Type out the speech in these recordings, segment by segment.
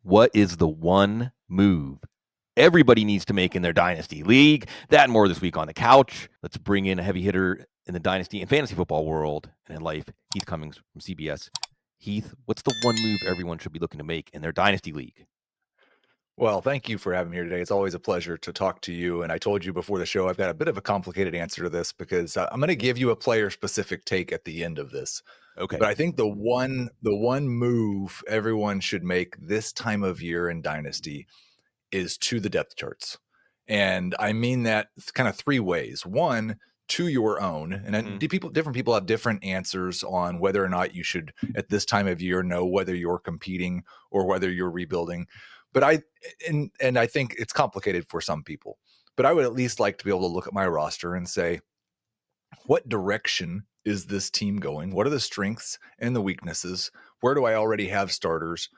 What is the one move everybody needs to make in their Dynasty league? That and more this week on the couch. Let's bring in a heavy hitter in the Dynasty and fantasy football world and in life, Heath Cummings from CBS. Heath, what's the one move everyone should be looking to make in their Dynasty league? Well, thank you for having me here today. It's always a pleasure to talk to you. And I told you before the show, I've got a bit of a complicated answer to this because I'm going to give you a player-specific take at the end of this. Okay. But I think the one move everyone should make this time of year in Dynasty is to the depth charts. And I mean that kind of three ways. One, to your own. And different people have different answers on whether or not you should, at this time of year, know whether you're competing or whether you're rebuilding. But I think it's complicated for some people. But I would at least like to be able to look at my roster and say, what direction is this team going? What are the strengths and the weaknesses? Where do I already have starters?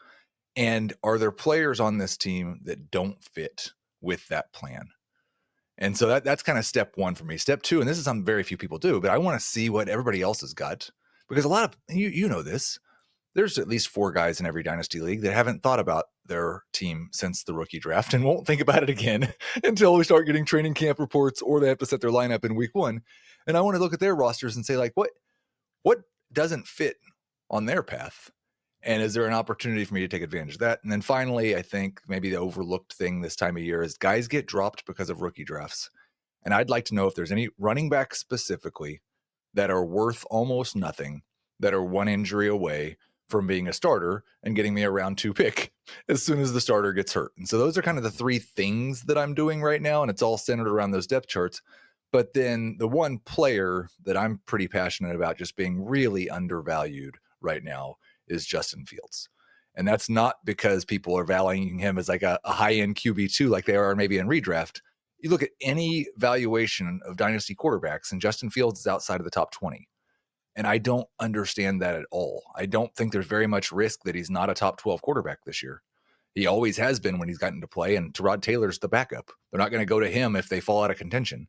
And are there players on this team that don't fit with that plan? And so that's kind of step one for me. Step two, and this is something very few people do, but I want to see what everybody else has got. Because a lot of, you know this, there's at least 4 guys in every Dynasty league that haven't thought about their team since the rookie draft and won't think about it again until we start getting training camp reports or they have to set their lineup in week 1. And I want to look at their rosters and say, like, what doesn't fit on their path? And is there an opportunity for me to take advantage of that? And then finally, I think maybe the overlooked thing this time of year is guys get dropped because of rookie drafts. And I'd like to know if there's any running backs specifically that are worth almost nothing, that are one injury away from being a starter and getting me a round 2 pick as soon as the starter gets hurt. And so those are kind of the 3 things that I'm doing right now. And it's all centered around those depth charts. But then the one player that I'm pretty passionate about just being really undervalued right now is Justin Fields. And that's not because people are valuing him as like a high-end QB2 like they are maybe in redraft. You look at any valuation of dynasty quarterbacks, and Justin Fields is outside of the top 20. And I don't understand that at all. I don't think there's very much risk that he's not a top 12 quarterback this year. He always has been when he's gotten to play, and Tyrod Taylor's the backup. They're not going to go to him if they fall out of contention.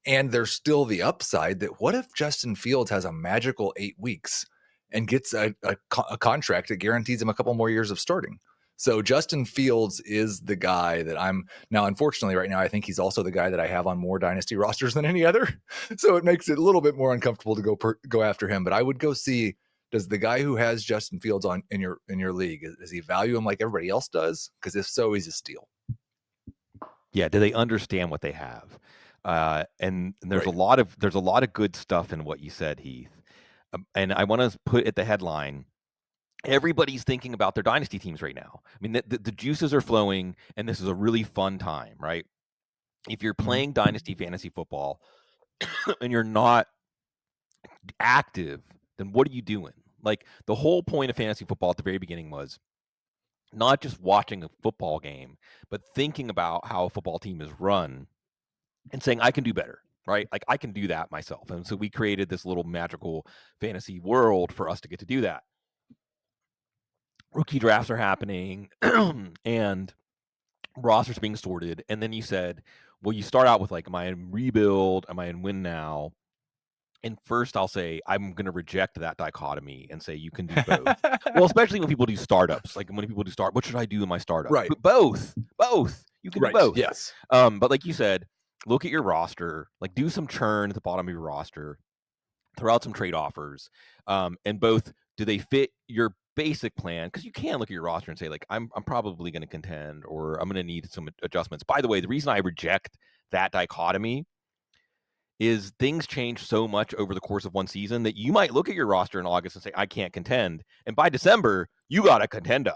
And there's still the upside that what if Justin Fields has a magical 8 weeks and gets a contract that guarantees him a couple more years of starting? So Justin Fields is the guy that I'm now, unfortunately, right now, I think he's also the guy that I have on more dynasty rosters than any other. So it makes it a little bit more uncomfortable to go after him. But I would go see, does the guy who has Justin Fields on in your league, does he value him like everybody else does? Because if so, he's a steal. Yeah. Do they understand what they have? And there's Right. there's a lot of good stuff in what you said, Heath. And I want to put at the headline, everybody's thinking about their dynasty teams right now. I mean, the juices are flowing, and this is a really fun time, right? If you're playing dynasty fantasy football and you're not active, then what are you doing? Like, the whole point of fantasy football at the very beginning was not just watching a football game, but thinking about how a football team is run and saying, I can do better, right? Like, I can do that myself. And so we created this little magical fantasy world for us to get to do that. Rookie drafts are happening and rosters being sorted. And then you said, well, you start out with like, am I in rebuild? Am I in win now? And first I'll say, I'm going to reject that dichotomy and say you can do both. Well, especially when people do startups, like when people do what should I do in my startup? Right. But both, you can do both. Yes. But like you said, look at your roster, like do some churn at the bottom of your roster, throw out some trade offers, and both, do they fit your basic plan? Because you can look at your roster and say, like, I'm probably going to contend, or I'm going to need some adjustments. By the way, the reason I reject that dichotomy is things change so much over the course of one season that you might look at your roster in August and say, I can't contend. And by December, you got a contender,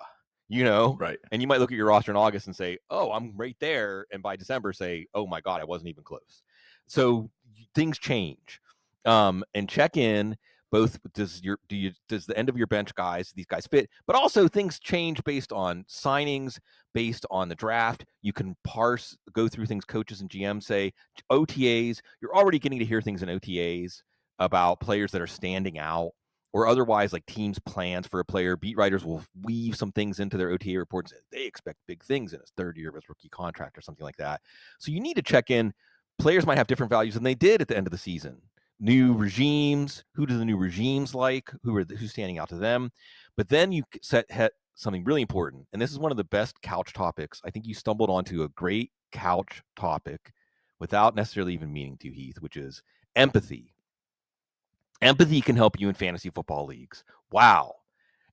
Right. And you might look at your roster in August and say, oh, I'm right there. And by December say, oh my God, I wasn't even close. So things change. And check in both, does the end of your bench guys, these guys fit, but also things change based on signings, based on the draft. You can go through things coaches and GMs say. OTAs, you're already getting to hear things in OTAs about players that are standing out, or otherwise like teams' plans for a player. Beat writers will weave some things into their OTA reports. They expect big things in his 3rd year of his rookie contract or something like that. So you need to check in. Players might have different values than they did at the end of the season. New regimes, who do the new regimes like? Who's standing out to them? But then you set something really important, and this is one of the best couch topics. I think you stumbled onto a great couch topic without necessarily even meaning to, Heath, which is empathy. Empathy can help you in fantasy football leagues. Wow.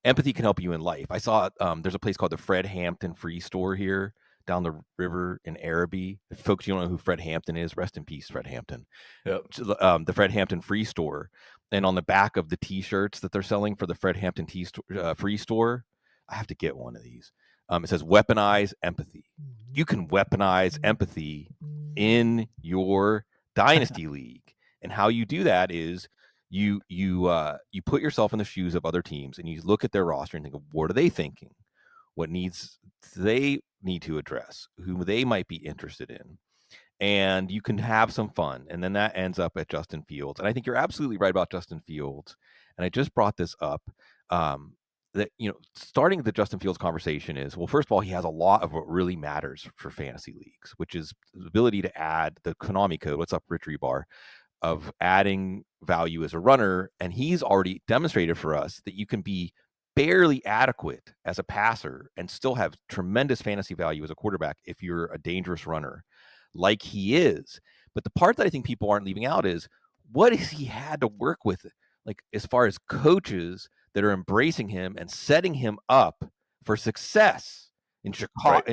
Empathy can help you in life. I saw there's a place called the Fred Hampton Free Store here down the river in Araby. If folks, you don't know who Fred Hampton is, rest in peace, Fred Hampton. Yep. The Fred Hampton Free Store. And on the back of the T-shirts that they're selling for the Fred Hampton Free Store, I have to get one of these. It says weaponize empathy. You can weaponize empathy in your dynasty league. And how you do that is you put yourself in the shoes of other teams and you look at their roster and think of what are they thinking? What needs they need to address? Who they might be interested in? And you can have some fun. And then that ends up at Justin Fields. And I think you're absolutely right about Justin Fields. And I just brought this up. That, starting the Justin Fields conversation is, well, first of all, he has a lot of what really matters for fantasy leagues, which is the ability to add the Konami code. What's up, Rich Rebar? Of adding value as a runner. And he's already demonstrated for us that you can be barely adequate as a passer and still have tremendous fantasy value as a quarterback if you're a dangerous runner like he is. But the part that I think people aren't leaving out is what has he had to work with, like as far as coaches that are embracing him and setting him up for success. In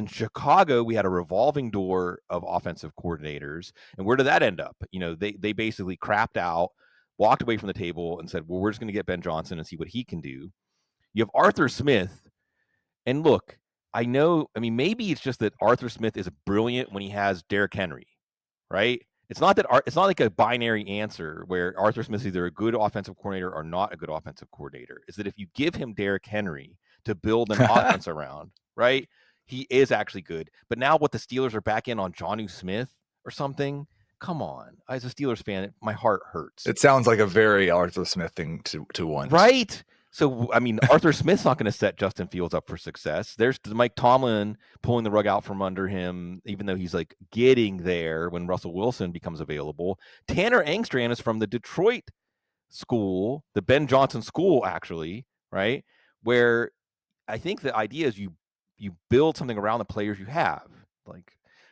Chicago, we had a revolving door of offensive coordinators. And where did that end up? They basically crapped out, walked away from the table and said, well, we're just going to get Ben Johnson and see what he can do. You have Arthur Smith. And look, maybe it's just that Arthur Smith is brilliant when he has Derrick Henry, right? It's not like a binary answer where Arthur Smith is either a good offensive coordinator or not a good offensive coordinator. Is that if you give him Derrick Henry to build an offense around, right? He is actually good. But now what the Steelers are back in on Jonnu Smith or something? Come on. As a Steelers fan, my heart hurts. It sounds like a very Arthur Smith thing to want. Right? So, Arthur Smith's not going to set Justin Fields up for success. There's Mike Tomlin pulling the rug out from under him, even though he's like getting there when Russell Wilson becomes available. Tanner Engstrand is from the Detroit school, the Ben Johnson school, actually, right? Where I think the idea is you build something around the players you have.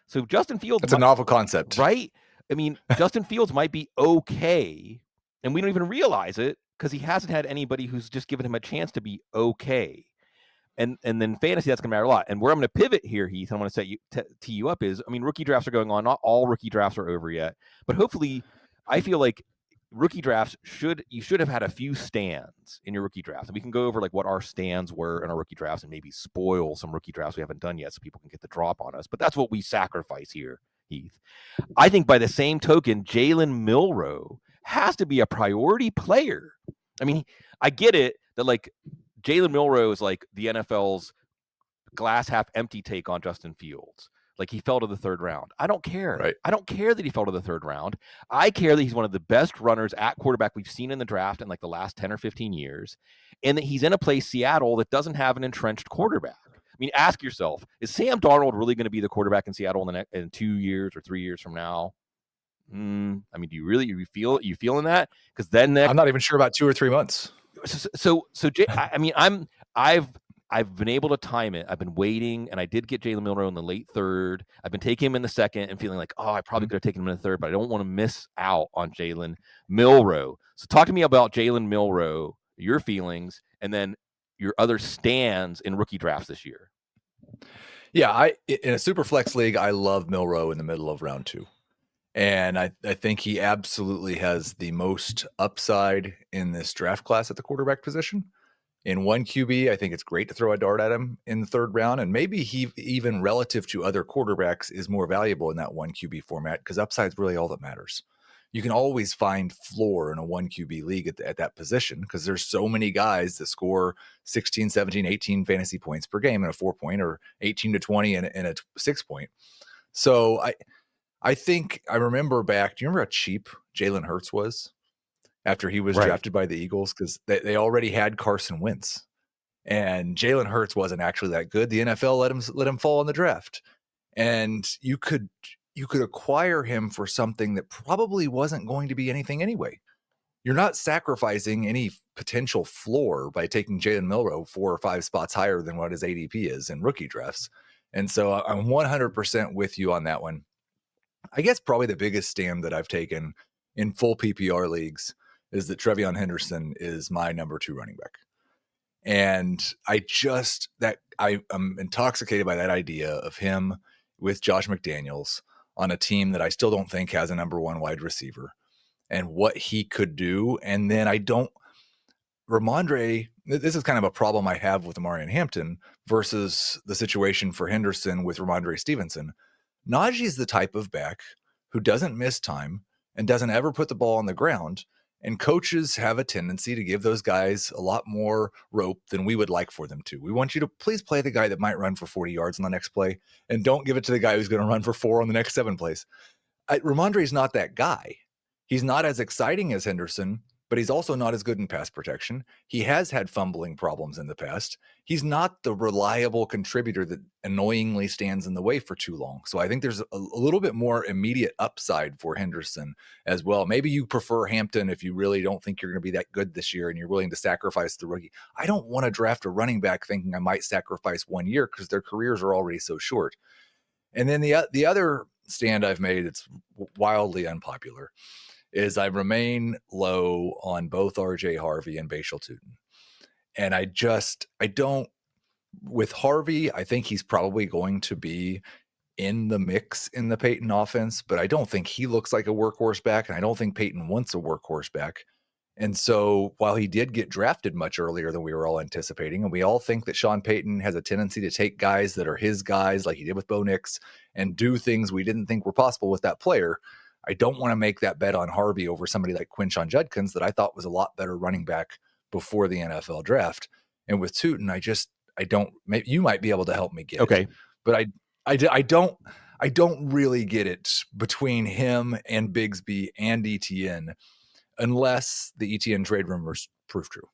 So Justin Fields. It's a novel concept. Right? Justin Fields might be okay, and we don't even realize it, because he hasn't had anybody who's just given him a chance to be okay. And then fantasy, that's going to matter a lot. And where I'm going to pivot here, Heath, and I want to tee you up is, rookie drafts are going on. Not all rookie drafts are over yet, but hopefully, I feel like rookie drafts you should have had a few stands in your rookie draft. And we can go over like what our stands were in our rookie drafts and maybe spoil some rookie drafts we haven't done yet so people can get the drop on us. But that's what we sacrifice here, Heath. I think by the same token, Jalen Milroe has to be a priority player. I get it that like Jalen Milroe is like the NFL's glass half empty take on Justin Fields. Like he fell to the third round. I don't care. Right. I don't care that he fell to the third round. I care that he's one of the best runners at quarterback we've seen in the draft in like the last 10 or 15 years. And that he's in a place, Seattle, that doesn't have an entrenched quarterback. Ask yourself, is Sam Darnold really going to be the quarterback in Seattle in 2 years or 3 years from now? Do you feeling that? Because then I'm not even sure about 2 or 3 months. I've been able to time it. I've been waiting, and I did get Jalen Milroe in the late third. I've been taking him in the second and feeling like, I probably could have taken him in the third, but I don't want to miss out on Jalen Milroe. So talk to me about Jalen Milroe, your feelings, and then your other stands in rookie drafts this year. Yeah, in a super flex league, I love Milroe in the middle of round 2. And I think he absolutely has the most upside in this draft class at the quarterback position. In one QB, I think it's great to throw a dart at him in the third round. And maybe he, even relative to other quarterbacks, is more valuable in that one QB format because upside is really all that matters. You can always find floor in a one QB league at that position because there's so many guys that score 16, 17, 18 fantasy points per game in a 4-point or 18 to 20 in a 6-point. So I think I remember back. Do you remember how cheap Jalen Hurts was after he was drafted by the Eagles? Because they already had Carson Wentz, and Jalen Hurts wasn't actually that good. The NFL let him fall in the draft, and you could acquire him for something that probably wasn't going to be anything anyway. you're not sacrificing any potential floor by taking Jalen Milroe 4 or 5 spots higher than what his ADP is in rookie drafts. And so I'm 100% with you on that one. I guess probably the biggest stand that I've taken in full PPR leagues is that Trevion Henderson is my number 2 running back. And I am intoxicated by that idea of him with Josh McDaniels on a team that I still don't think has a number 1 wide receiver and what he could do. And then Ramondre, this is kind of a problem I have with Amarian Hampton versus the situation for Henderson with Ramondre Stevenson. Najee is the type of back who doesn't miss time and doesn't ever put the ball on the ground. And coaches have a tendency to give those guys a lot more rope than we would like for them to. We want you to please play the guy that might run for 40 yards on the next play, and don't give it to the guy who's going to run for 4 on the next 7 plays. Ramondre is not that guy. He's not as exciting as Henderson, but he's also not as good in pass protection. He has had fumbling problems in the past. He's not the reliable contributor that annoyingly stands in the way for too long. So I think there's a little bit more immediate upside for Henderson as well. Maybe you prefer Hampton if you really don't think you're going to be that good this year and you're willing to sacrifice the rookie. I don't want to draft a running back thinking I might sacrifice 1 year because their careers are already so short. And then the other stand I've made, it's wildly unpopular, is I remain low on both RJ Harvey and Bashal Tutin. And I don't, with Harvey, I think he's probably going to be in the mix in the Peyton offense, but I don't think he looks like a workhorse back. And I don't think Peyton wants a workhorse back. And so while he did get drafted much earlier than we were all anticipating, and we all think that Sean Payton has a tendency to take guys that are his guys, like he did with Bo Nix, and do things we didn't think were possible with that player, I don't want to make that bet on Harvey over somebody like Quinshon Judkins that I thought was a lot better running back before the NFL draft. And with Tutin, I don't, maybe you might be able to help me get it. But I don't really get it between him and Bigsby and ETN unless the ETN trade rumors prove true.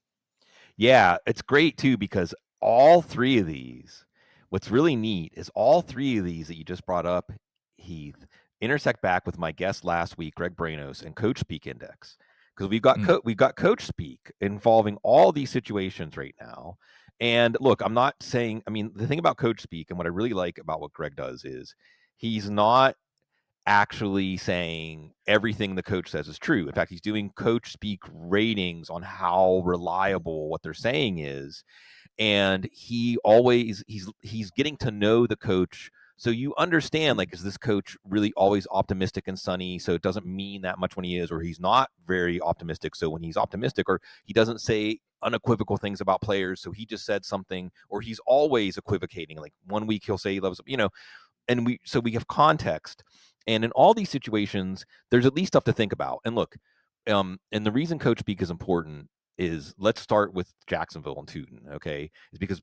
Yeah, it's great too because all 3 of these, what's really neat is all 3 of these that you just brought up, Heath, intersect back with my guest last week, Greg Branos, and Coach Speak Index. Because we've got Coach Speak involving all these situations right now. And look, I'm not saying, I mean, the thing about Coach Speak and what I really like about what Greg does is he's not actually saying everything the coach says is true. In fact, he's doing coach speak ratings on how reliable what they're saying is. And he's getting to know the coach. So you understand, like, is this coach really always optimistic and sunny? So it doesn't mean that much when he is, or he's not very optimistic. So when he's optimistic, or he doesn't say unequivocal things about players. So he just said something, or he's always equivocating. Like 1 week he'll say he loves, and we have context. And in all these situations, there's at least stuff to think about. And look, and the reason coach speak is important is, let's start with Jacksonville and Tutin, okay? Is because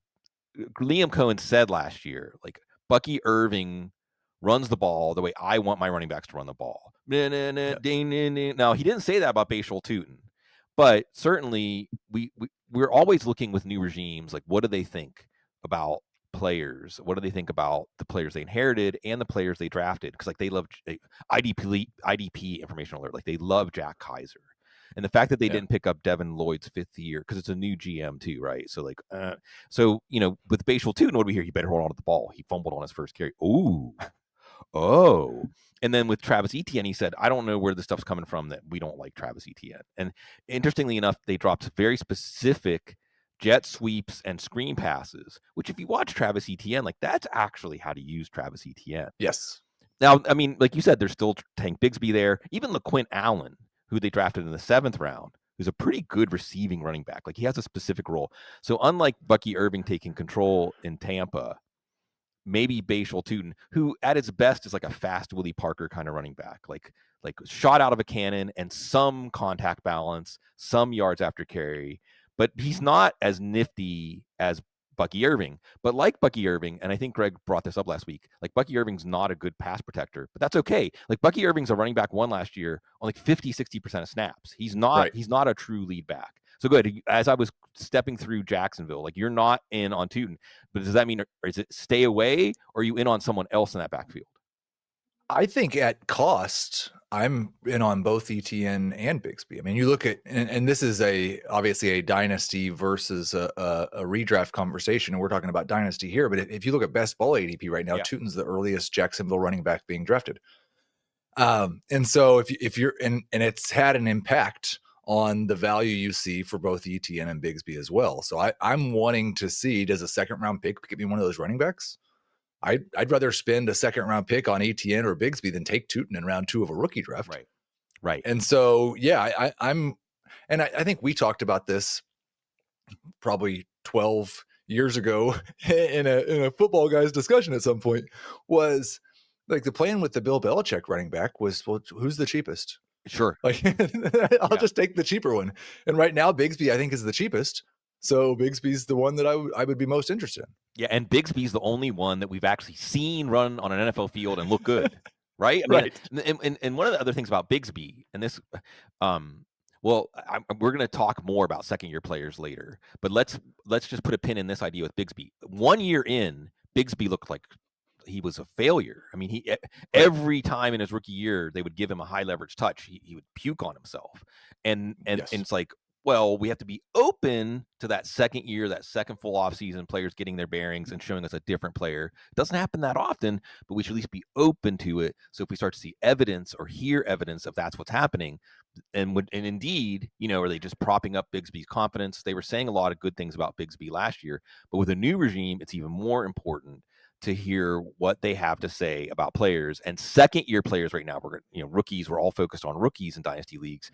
Liam Cohen said last year, like, Bucky Irving runs the ball the way I want my running backs to run the ball. Now, he didn't say that about Bashal Tutin, but certainly we're always looking with new regimes, like, what do they think about players? What do they think about the players they inherited and the players they drafted? Because, like, they love IDP information alert. Like, they love Jack Kaiser. And the fact that they didn't pick up Devin Lloyd's 5th year, because it's a new GM too, right? So, like, with Bashal Tutin, what do we hear? He better hold on to the ball. He fumbled on his first carry. Oh. And then with Travis Etienne, he said, I don't know where the stuff's coming from that we don't like Travis Etienne. And interestingly enough, they dropped very specific jet sweeps and screen passes, which, if you watch Travis Etienne, like, that's actually how to use Travis Etienne. Yes. Now, I mean, like you said, there's still Tank Bigsby there. Even LaQuint Allen, who they drafted in the 7th round, who's a pretty good receiving running back. Like, he has a specific role. So unlike Bucky Irving taking control in Tampa, maybe Bashal Tutin, who at its best is like a fast Willie Parker kind of running back, like shot out of a cannon and some contact balance, some yards after carry, but he's not as nifty as Bucky Irving. But like Bucky Irving, and I think Greg brought this up last week, like, Bucky Irving's not a good pass protector, but that's okay. Like, Bucky Irving's a running back 1 last year on like 50-60% of snaps. He's not a true lead back. So good. As I was stepping through Jacksonville, like, you're not in on Tutin, but does that mean, or is it stay away, or are you in on someone else in that backfield? I think at cost, I'm in on both ETN and Bigsby. I mean, you look at, and this is obviously a dynasty versus a redraft conversation, and we're talking about dynasty here. But if you look at best ball ADP right now, Yeah. Tootin's the earliest Jacksonville running back being drafted. And so if you're and it's had an impact on the value you see for both ETN and Bigsby as well. So I'm wanting to see, does a second round pick get me one of those running backs? I'd rather spend a second round pick on ETN or Bigsby than take Tootin in round 2 of a rookie draft. Right. And so, yeah, I think we talked about this probably 12 years ago in a football guys discussion at some point, was like the plan with the Bill Belichick running back was, well, who's the cheapest? Sure. Like, I'll just take the cheaper one. And right now, Bigsby, I think, is the cheapest. So Bigsby's the one that I would be most interested in. Yeah, and Bigsby's the only one that we've actually seen run on an NFL field and look good, right? I mean, Right. and one of the other things about Bigsby, and this, well, we're going to talk more about second-year players later, but let's just put a pin in this idea with Bigsby. 1 year in, Bigsby looked like he was a failure. I mean, every time in his rookie year they would give him a high leverage touch, he would puke on himself, and Yes. it's like, well, we have to be open to that second year, that second full off season, players getting their bearings and showing us a different player. It doesn't happen that often, but we should at least be open to it. So if we start to see evidence or hear evidence of that's what's happening, and indeed, are they just propping up Bigsby's confidence? They were saying a lot of good things about Bigsby last year, but with a new regime, it's even more important to hear what they have to say about players. And second year players right now, rookies, we're all focused on rookies in dynasty leagues.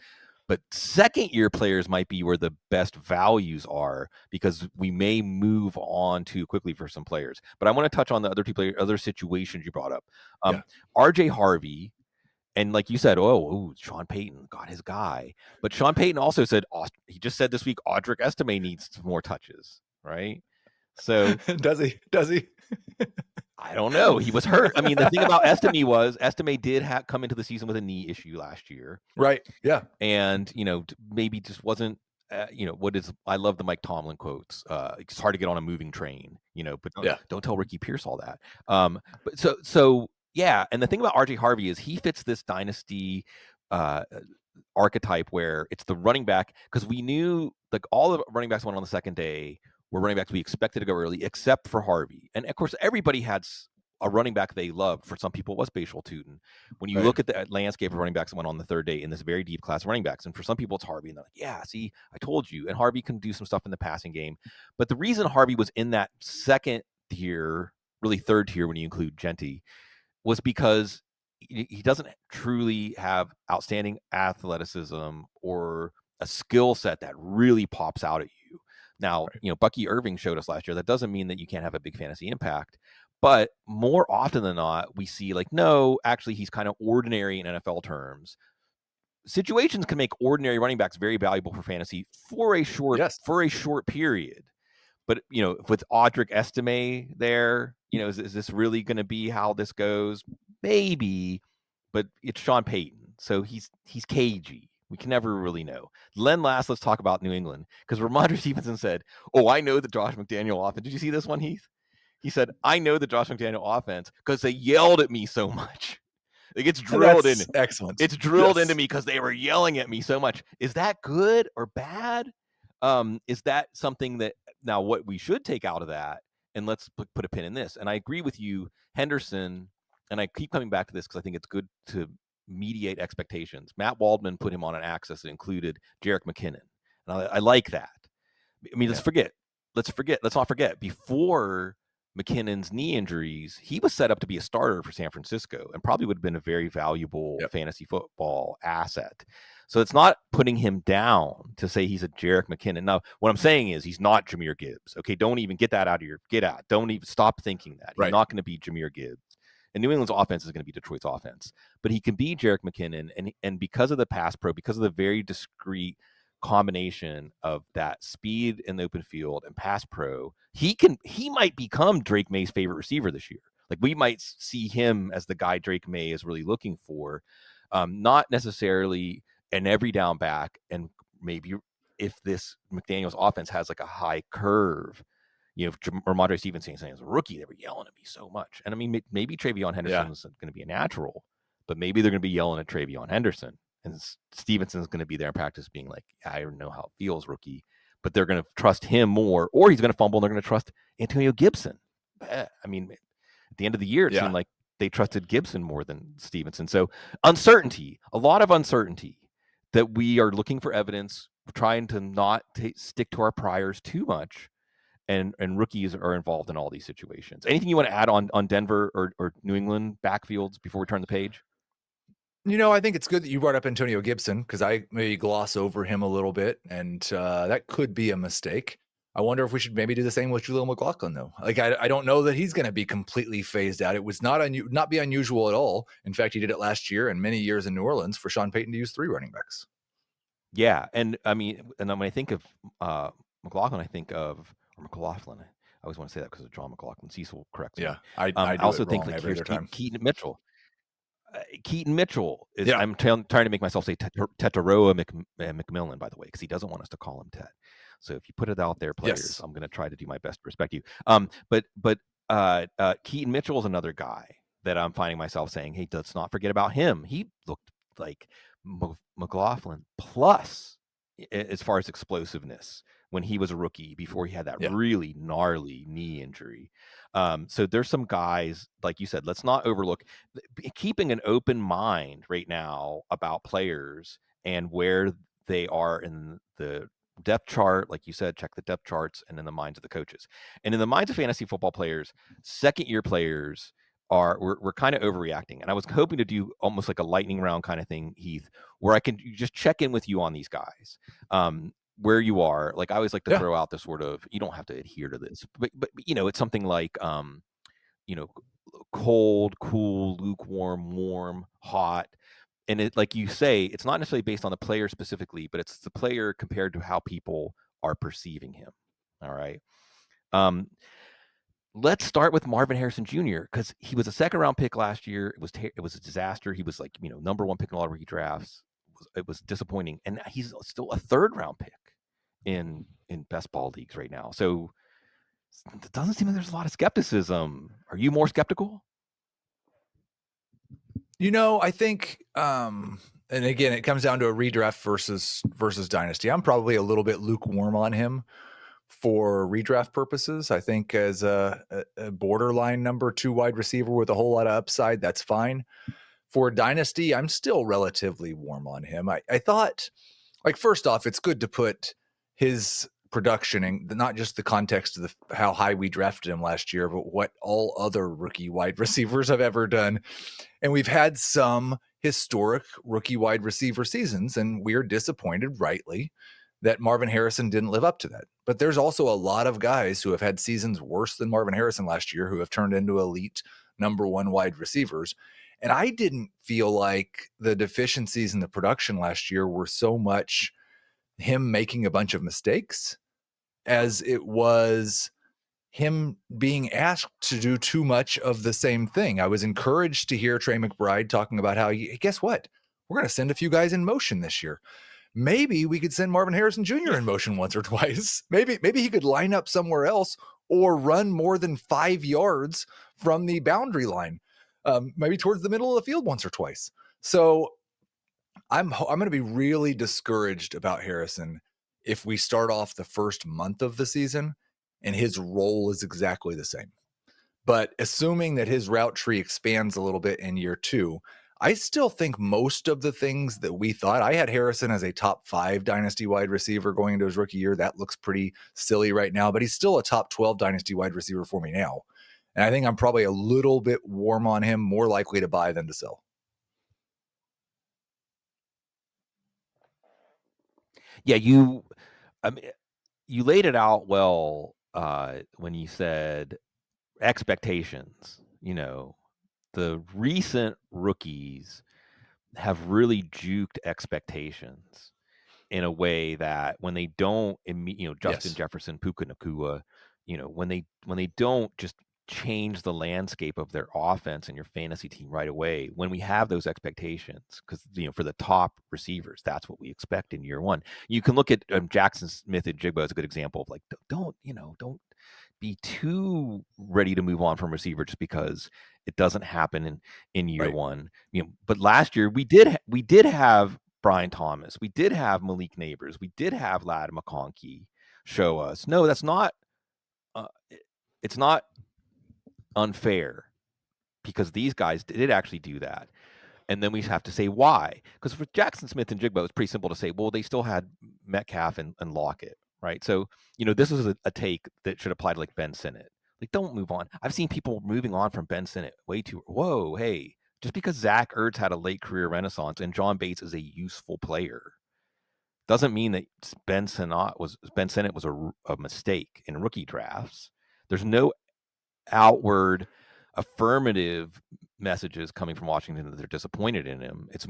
But second year players might be where the best values are, because we may move on too quickly for some players. But I want to touch on the other situations you brought up. Yeah. RJ Harvey, and like you said, Sean Payton got his guy. But Sean Payton also said, he just said this week, Audric Estime needs more touches, right? So does he? I don't know. He was hurt. I mean, the thing about Estime did come into the season with a knee issue last year. Right. Yeah. And, maybe just wasn't, I love the Mike Tomlin quotes. It's hard to get on a moving train, but don't tell Ricky Pierce all that. But so yeah. And the thing about RJ Harvey is he fits this dynasty archetype where it's the running back, because we knew like all the running backs went on the second day were running backs we expected to go early, except for Harvey. And of course, everybody had a running back they loved. For some people, it was Bashal Tootin. When you look at the landscape of running backs that went on the third day in this very deep class of running backs, and for some people, it's Harvey. And they're like, yeah, see, I told you. And Harvey can do some stuff in the passing game. But the reason Harvey was in that second tier, really third tier when you include Genty, was because he doesn't truly have outstanding athleticism or a skill set that really pops out at you. Now, Bucky Irving showed us last year that doesn't mean that you can't have a big fantasy impact, but more often than not, we see like, no, actually he's kind of ordinary in NFL terms. Situations can make ordinary running backs very valuable for fantasy for a short period. But, with Audric Estime there, is this really going to be how this goes? Maybe, but it's Sean Payton, so he's cagey. We can never really know. Last, let's talk about New England, because Ramondre Stevenson said, I know the Josh McDaniel offense. Did you see this one, Heath? He said, I know the Josh McDaniel offense because they yelled at me so much. It gets drilled in. Excellent. It's drilled into me because they were yelling at me so much. Is that good or bad? Is that something that now what we should take out of that? And let's put a pin in this. And I agree with you, Henderson. And I keep coming back to this because I think it's good to mediate expectations. Matt Waldman put him on an axis that included Jerick McKinnon. And I like that. I mean, let's not forget, before McKinnon's knee injuries, he was set up to be a starter for San Francisco and probably would have been a very valuable fantasy football asset. So it's not putting him down to say he's a Jerick McKinnon. Now, what I'm saying is he's not Jahmyr Gibbs. Okay, don't even get that out of don't even stop thinking that. He's not going to be Jahmyr Gibbs. And New England's offense is going to be Detroit's offense. But he can be Jerick McKinnon, and because of the pass pro, because of the very discreet combination of that speed in the open field and pass pro, he might become Drake May's favorite receiver this year. Like, we might see him as the guy Drake May is really looking for, not necessarily an every down back. And maybe if this McDaniels offense has like a high curve, Ramondre Stevenson saying as a rookie, they were yelling at me so much. And I mean, maybe Travion Henderson is going to be a natural, but maybe they're going to be yelling at Travion Henderson, and Stevenson's going to be there in practice being like, I don't know how it feels, rookie, but they're going to trust him more, or he's going to fumble and they're going to trust Antonio Gibson. I mean, at the end of the year, it seemed like they trusted Gibson more than Stevenson. So uncertainty, a lot of uncertainty, that we are looking for evidence, trying to not stick to our priors too much. And rookies are involved in all these situations. Anything you want to add on Denver or New England backfields before we turn the page? I think it's good that you brought up Antonio Gibson, because I maybe gloss over him a little bit, and that could be a mistake. I wonder if we should maybe do the same with Jaleel McLaughlin, though. Like, I don't know that he's going to be completely phased out. It was not be unusual at all. In fact, he did it last year and many years in New Orleans for Sean Payton to use 3 running backs. Yeah, and I mean, and when I think of McLaughlin, I think of McLaughlin. I always want to say that because of John McLaughlin. Cecil corrects me. I I do also it think wrong like every here's other time. Keaton Mitchell. Keaton Mitchell is. I'm trying to make myself say Tetaroa McMillan, by the way, because he doesn't want us to call him Tet. So if you put it out there, players, I'm going to try to do my best to respect you. But Keaton Mitchell is another guy that I'm finding myself saying, hey, let's not forget about him. He looked like McLaughlin plus as far as explosiveness when he was a rookie before he had that really gnarly knee injury. So there's some guys, like you said, let's not overlook keeping an open mind right now about players and where they are in the depth chart. Like you said, check the depth charts and in the minds of the coaches. And in the minds of fantasy football players, second year players we're kind of overreacting. And I was hoping to do almost like a lightning round kind of thing, Heath, where I can just check in with you on these guys. Where you are. Like, I always like to throw out the sort of, you don't have to adhere to this, but it's something like cold, cool, lukewarm, warm, hot. And it, like you say, it's not necessarily based on the player specifically, but it's the player compared to how people are perceiving him. All right. Let's start with Marvin Harrison Jr. because he was a second-round pick last year. It was a disaster. He was like number 1 pick in a lot of rookie drafts. It was disappointing, and he's still a third-round pick in best ball leagues right now. So it doesn't seem like there's a lot of skepticism. Are you more skeptical? I think, and again, it comes down to a redraft versus dynasty. I'm probably a little bit lukewarm on him for redraft purposes. I think as a borderline number 2 wide receiver with a whole lot of upside, that's fine. For dynasty, I'm still relatively warm on him. I thought, like, first off, it's good to put his production in not just the context of how high we drafted him last year, but what all other rookie wide receivers have ever done. And we've had some historic rookie wide receiver seasons, and we're disappointed, rightly, that Marvin Harrison didn't live up to that. But there's also a lot of guys who have had seasons worse than Marvin Harrison last year who have turned into elite number 1 wide receivers. And I didn't feel like the deficiencies in the production last year were so much him making a bunch of mistakes as it was him being asked to do too much of the same thing. I was encouraged to hear Trey McBride talking about how, guess what? We're going to send a few guys in motion this year. Maybe we could send Marvin Harrison Jr. in motion once or twice. Maybe he could line up somewhere else or run more than 5 yards from the boundary line, maybe towards the middle of the field once or twice. So I'm going to be really discouraged about Harrison if we start off the first month of the season and his role is exactly the same. But assuming that his route tree expands a little bit in year 2, I still think most of the things that we thought, I had Harrison as a top 5 dynasty wide receiver going into his rookie year. That looks pretty silly right now, but he's still a top 12 dynasty wide receiver for me now. And I think I'm probably a little bit warm on him, more likely to buy than to sell. Yeah, you laid it out well when you said expectations. The recent rookies have really juked expectations in a way that when they don't, Justin Jefferson, Puka Nacua, when they don't just change the landscape of their offense and your fantasy team right away, when we have those expectations, because for the top receivers, that's what we expect in year 1. You can look at Jackson Smith and Jigba as a good example of like, don't be too ready to move on from receiver just because it doesn't happen in year Right. one. But last year we did have Brian Thomas, we did have Malik Neighbors, we did have Ladd McConkey show us. No, that's not. Uh, it's not unfair because these guys did actually do that. And then we have to say why. Because for Jackson Smith and Jigbo, it's pretty simple to say, well, they still had Metcalf and Lockett, right? So, this is a take that should apply to like Ben Sinnott. Like, don't move on. I've seen people moving on from Ben Sinnott way too. Whoa, hey, just because Zach Ertz had a late career renaissance and John Bates is a useful player doesn't mean that Ben Sinnott was a mistake in rookie drafts. There's no outward affirmative messages coming from Washington that they're disappointed in him. It's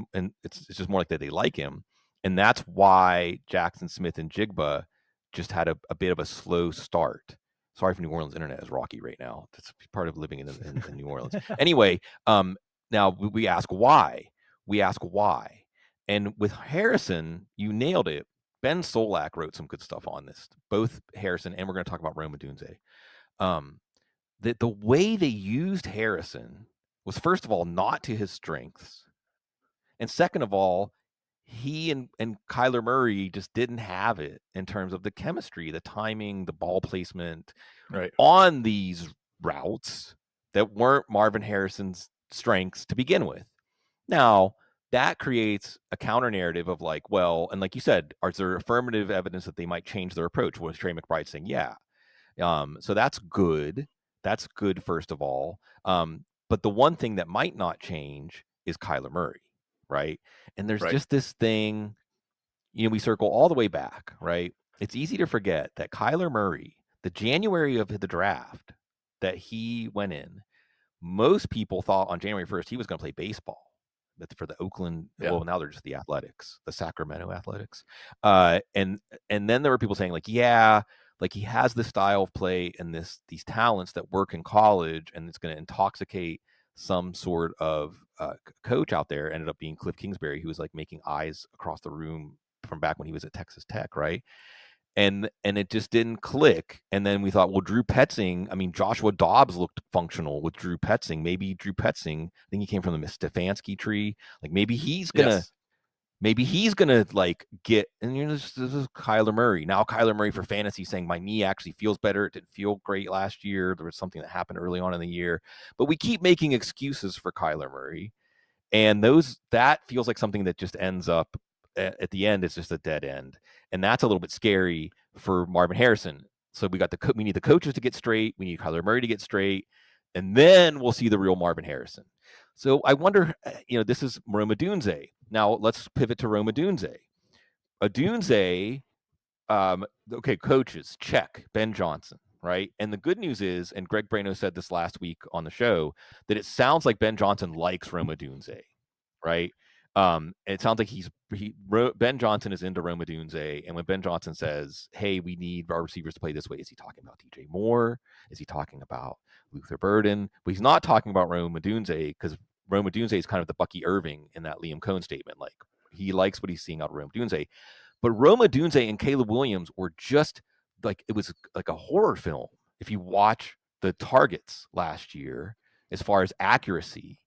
just more like that they like him, and that's why Jackson Smith and Jigba just had a bit of a slow start. Sorry for New Orleans internet is rocky right now. That's part of living in New Orleans. Anyway, now we ask why. We ask why, and with Harrison, you nailed it. Ben Solak wrote some good stuff on this. Both Harrison and we're going to talk about Rome Odunze. The way they used Harrison was, first of all, not to his strengths. And second of all, he and Kyler Murray just didn't have it in terms of the chemistry, the timing, the ball placement Right. on these routes that weren't Marvin Harrison's strengths to begin with. Now, that creates a counter narrative of like, well, and like you said, is there affirmative evidence that they might change their approach? Was Trey McBride saying, yeah. So that's good. That's good, first of all. But the one thing that might not change is Kyler Murray, right? And there's Right. just this thing, we circle all the way back, right? It's easy to forget that Kyler Murray, the January of the draft that he went in, most people thought on January 1st he was going to play baseball. But for the Oakland, Yeah. well, now they're just the Athletics, the Sacramento Athletics. And then there were people saying like, yeah, like he has this style of play and these talents that work in college, and it's going to intoxicate some sort of coach out there. Ended up being Cliff Kingsbury, who was like making eyes across the room from back when he was at Texas Tech, right? And it just didn't click. And then we thought, well, Drew Petzing, I mean, Joshua Dobbs looked functional with Drew Petzing. Maybe Drew Petzing, I think he came from the Stefanski tree. Like maybe he's gonna like get, and this is Kyler Murray. Now Kyler Murray for fantasy saying my knee actually feels better. It didn't feel great last year. There was something that happened early on in the year. But we keep making excuses for Kyler Murray. And that feels like something that just ends up at the end. It's just a dead end, and that's a little bit scary for Marvin Harrison. So we need the coaches to get straight. We need Kyler Murray to get straight, and then we'll see the real Marvin Harrison. So I wonder, this is Rome Odunze. Now let's pivot to Rome Odunze. Odunze, okay, coaches, check. Ben Johnson, right? And the good news is, and Greg Brano said this last week on the show, that it sounds like Ben Johnson likes Rome Odunze, right? It sounds like Ben Johnson is into Rome Odunze, and when Ben Johnson says, "Hey, we need our receivers to play this way," is he talking about DJ Moore? Is he talking about Luther Burden? But he's not talking about Rome Odunze, because Rome Odunze is kind of the Bucky Irving in that Liam Cohn statement. Like he likes what he's seeing out of Rome Odunze. But Rome Odunze and Caleb Williams were just like, it was like a horror film. If you watch the targets last year, as far as accuracy,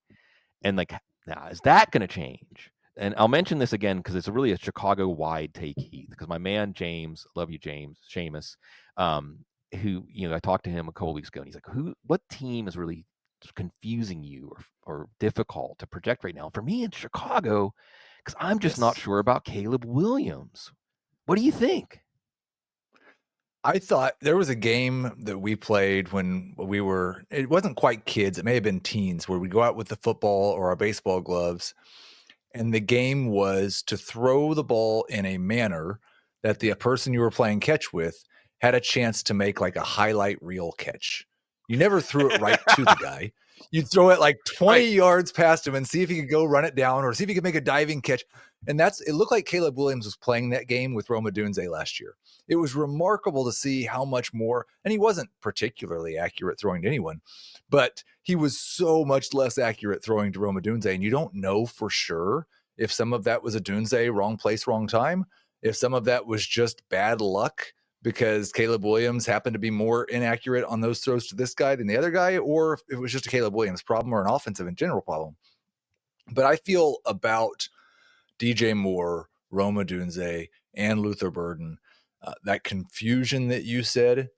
and like, now is that going to change? And I'll mention this again because it's really a Chicago-wide take, Heath. Because my man James, love you, James Seamus, who I talked to him a couple weeks ago, and he's like, what team is really confusing you or difficult to project right now? For me, it's Chicago, because I'm just not Yes. sure about Caleb Williams. What do you think? I thought there was a game that we played when it wasn't quite kids, it may have been teens, where we go out with the football or our baseball gloves, and the game was to throw the ball in a manner that the person you were playing catch with had a chance to make like a highlight reel catch. You never threw it right to the guy. You'd throw it like 20 Right. yards past him and see if he could go run it down or see if he could make a diving catch. And it looked like Caleb Williams was playing that game with Rome Odunze last year. It was remarkable to see how much more, and he wasn't particularly accurate throwing to anyone, but he was so much less accurate throwing to Rome Odunze. And you don't know for sure if some of that was Odunze, wrong place, wrong time, if some of that was just bad luck because Caleb Williams happened to be more inaccurate on those throws to this guy than the other guy, or if it was just a Caleb Williams problem or an offensive in general problem. But I feel about DJ Moore, Rome Odunze, and Luther Burden, that confusion that you said,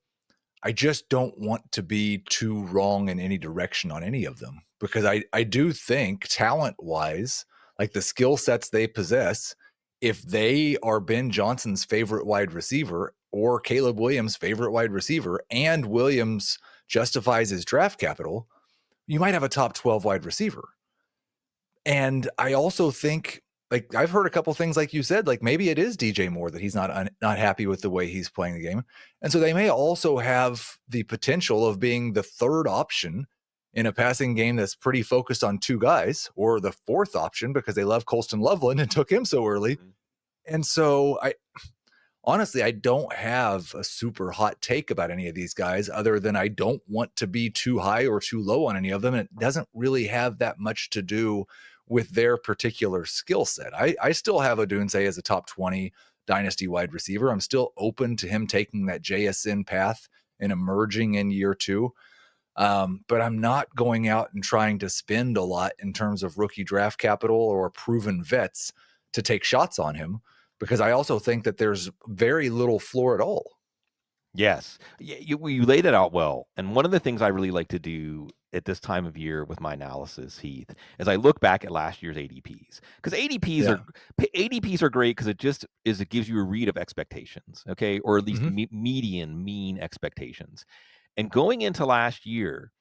I just don't want to be too wrong in any direction on any of them, because I do think talent-wise, like the skill sets they possess, if they are Ben Johnson's favorite wide receiver or Caleb Williams' favorite wide receiver, and Williams justifies his draft capital, you might have a top 12 wide receiver. And I also think, like, I've heard a couple things like you said, like maybe it is DJ Moore that he's not happy with the way he's playing the game. And so they may also have the potential of being the third option in a passing game that's pretty focused on two guys, or the fourth option because they love Colston Loveland and took him so early. Mhm. And so honestly, I don't have a super hot take about any of these guys other than I don't want to be too high or too low on any of them. And it doesn't really have that much to do with their particular skill set. I still have Odunze as a top 20 dynasty wide receiver. I'm still open to him taking that JSN path and emerging in year two. But I'm not going out and trying to spend a lot in terms of rookie draft capital or proven vets to take shots on him, because I also think that there's very little floor at all. Yes. You laid it out well. And one of the things I really like to do at this time of year with my analysis, Heath, is I look back at last year's ADPs, because ADPs are great because it gives you a read of expectations, okay, or at least mean expectations. And going into last year,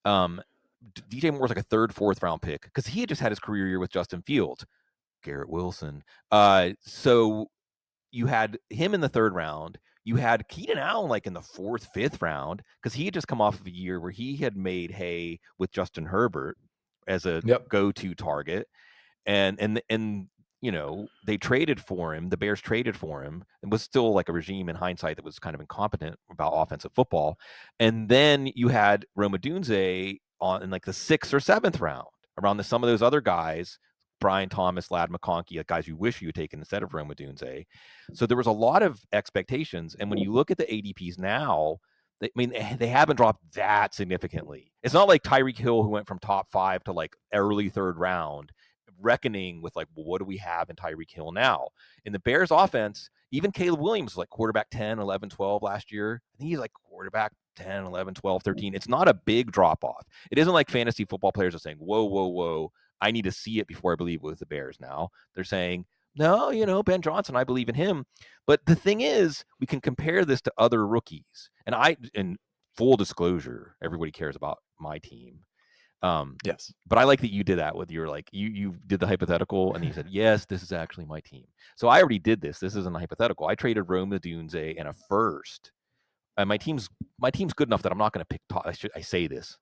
DJ Moore was like a third, fourth round pick because he had just had his career year with Justin Fields, Garrett Wilson. So you had him in the third round. You had Keenan Allen like in the fourth, fifth round, because he had just come off of a year where he had made hay with Justin Herbert as a go-to target. And they traded for him. The Bears traded for him. It was still like a regime in hindsight that was kind of incompetent about offensive football. And then you had Rome Odunze in like the sixth or seventh round, around some of those other guys, Brian Thomas, Lad McConkey, like guys you wish you had taken instead of Rome Odunze. So there was a lot of expectations. And when you look at the ADPs now, they haven't dropped that significantly. It's not like Tyreek Hill, who went from top 5 to like early third round, reckoning with like, well, what do we have in Tyreek Hill now? In the Bears offense, even Caleb Williams was like quarterback 10, 11, 12 last year. I think he's like quarterback 10, 11, 12, 13. It's not a big drop off. It isn't like fantasy football players are saying, whoa, whoa, whoa, I need to see it before I believe with the Bears now. They're saying, no, Ben Johnson, I believe in him. But the thing is, we can compare this to other rookies. And full disclosure, everybody cares about my team. Yes. But I like that you did that with your, like, you did the hypothetical and you said, yes, this is actually my team. So I already did this. This isn't a hypothetical. I traded Rome Odunze and a first. And my team's good enough that I'm not going to pick top. I say this.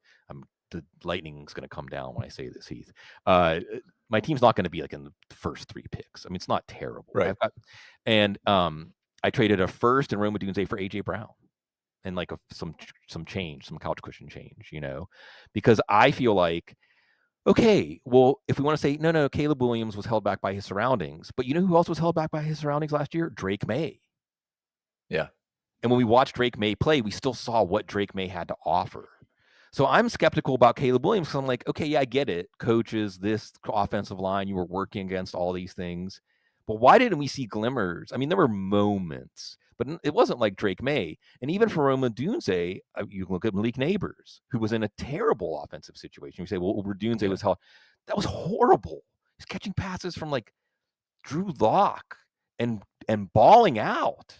The lightning's going to come down when I say this, Heath. My team's not going to be like in the first 3 picks. I mean, it's not terrible. Right. I traded a first and Rome Odunze for AJ Brown, and like some change, some couch cushion change, because I feel like, okay, well, if we want to say, no, Caleb Williams was held back by his surroundings, but you know who else was held back by his surroundings last year? Drake May. Yeah. And when we watched Drake May play, we still saw what Drake May had to offer. So I'm skeptical about Caleb Williams because I'm like, okay, yeah, I get it. Coaches, this offensive line, you were working against all these things. But why didn't we see glimmers? I mean, there were moments, but it wasn't like Drake May. And even for Rome Odunze, you can look at Malik Neighbors, who was in a terrible offensive situation. You say, well, Odunze was held. That was horrible. He's catching passes from like Drew Lock and balling out.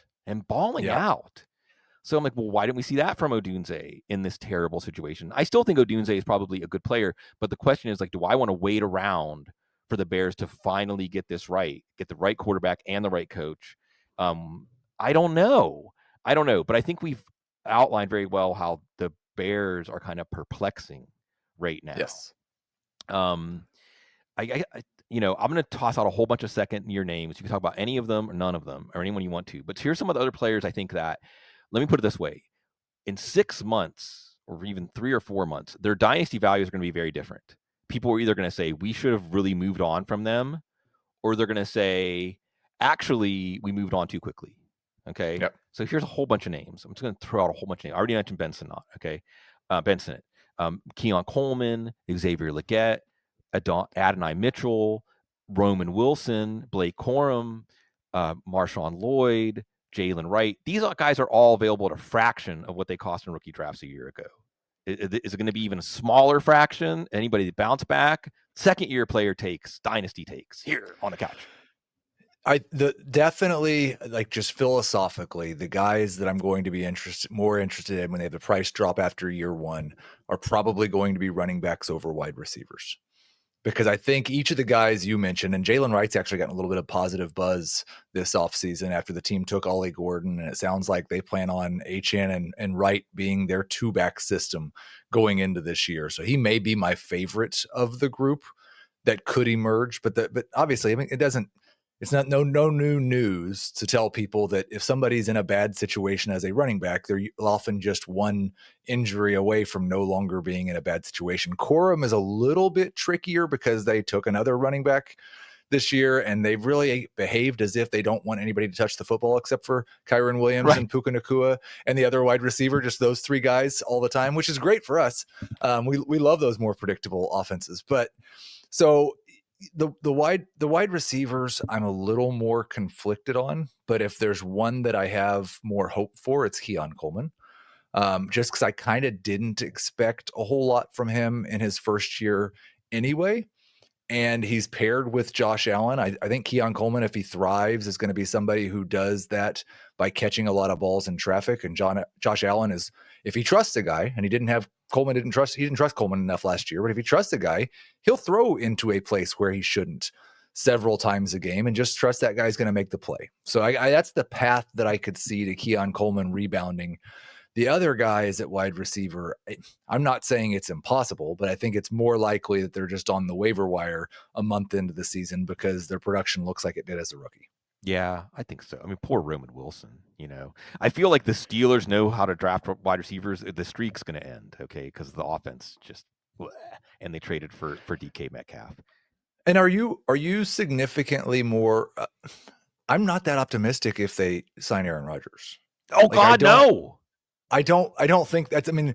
So I'm like, well, why didn't we see that from Odunze in this terrible situation? I still think Odunze is probably a good player, but the question is, like, do I want to wait around for the Bears to finally get this right, get the right quarterback and the right coach? I don't know, but I think we've outlined very well how the Bears are kind of perplexing right now. Yes. I'm going to toss out a whole bunch of second-year names. You can talk about any of them or none of them or anyone you want to. But here's some of the other players I think that, let me put it this way. In 6 months or even 3 or 4 months, their dynasty values are going to be very different. People are either going to say, we should have really moved on from them, or they're going to say, actually, we moved on too quickly. Okay? Yep. So here's a whole bunch of names. I'm just going to throw out a whole bunch of names. I already mentioned Benson, okay? Benson, Keon Coleman, Xavier Legette, Adonai Mitchell, Roman Wilson, Blake Corum, Marshawn Lloyd, Jalen Wright. These guys are all available at a fraction of what they cost in rookie drafts a year ago. Is it going to be even a smaller fraction? Anybody that bounce back? Second year player takes, dynasty takes here on the couch. Definitely, like, just philosophically, the guys that I'm going to be more interested in when they have the price drop after year one are probably going to be running backs over wide receivers. Because I think each of the guys you mentioned, and Jalen Wright's actually gotten a little bit of positive buzz this offseason after the team took Ollie Gordon, and it sounds like they plan on HN and Wright being their two-back system going into this year. So he may be my favorite of the group that could emerge, but obviously, I mean, it's not no new news to tell people that if somebody's in a bad situation as a running back, they're often just one injury away from no longer being in a bad situation. Corum is a little bit trickier because they took another running back this year, and they've really behaved as if they don't want anybody to touch the football except for Kyron Williams and Puka Nacua and the other wide receiver, just those three guys all the time, which is great for us. We love those more predictable offenses. But so the wide receivers I'm a little more conflicted on, but if there's one that I have more hope for, it's Keon Coleman. Just because I kind of didn't expect a whole lot from him in his first year anyway. And he's paired with Josh Allen. I think Keon Coleman, if he thrives, is going to be somebody who does that by catching a lot of balls in traffic. And Josh Allen is, if he trusts a guy, and he didn't trust Coleman enough last year, but if he trusts a guy, he'll throw into a place where he shouldn't several times a game and just trust that guy's going to make the play. So that's the path that I could see to Keon Coleman rebounding. The other guys at wide receiver, I'm not saying it's impossible, but I think it's more likely that they're just on the waiver wire a month into the season because their production looks like it did as a rookie. Yeah, I think so. I mean, poor Roman Wilson, I feel like the Steelers know how to draft wide receivers. The streak's going to end, okay, because the offense just, and they traded for DK Metcalf. And are you significantly more? I'm not that optimistic if they sign Aaron Rodgers. Oh, like, God, no. I don't think that's. I mean,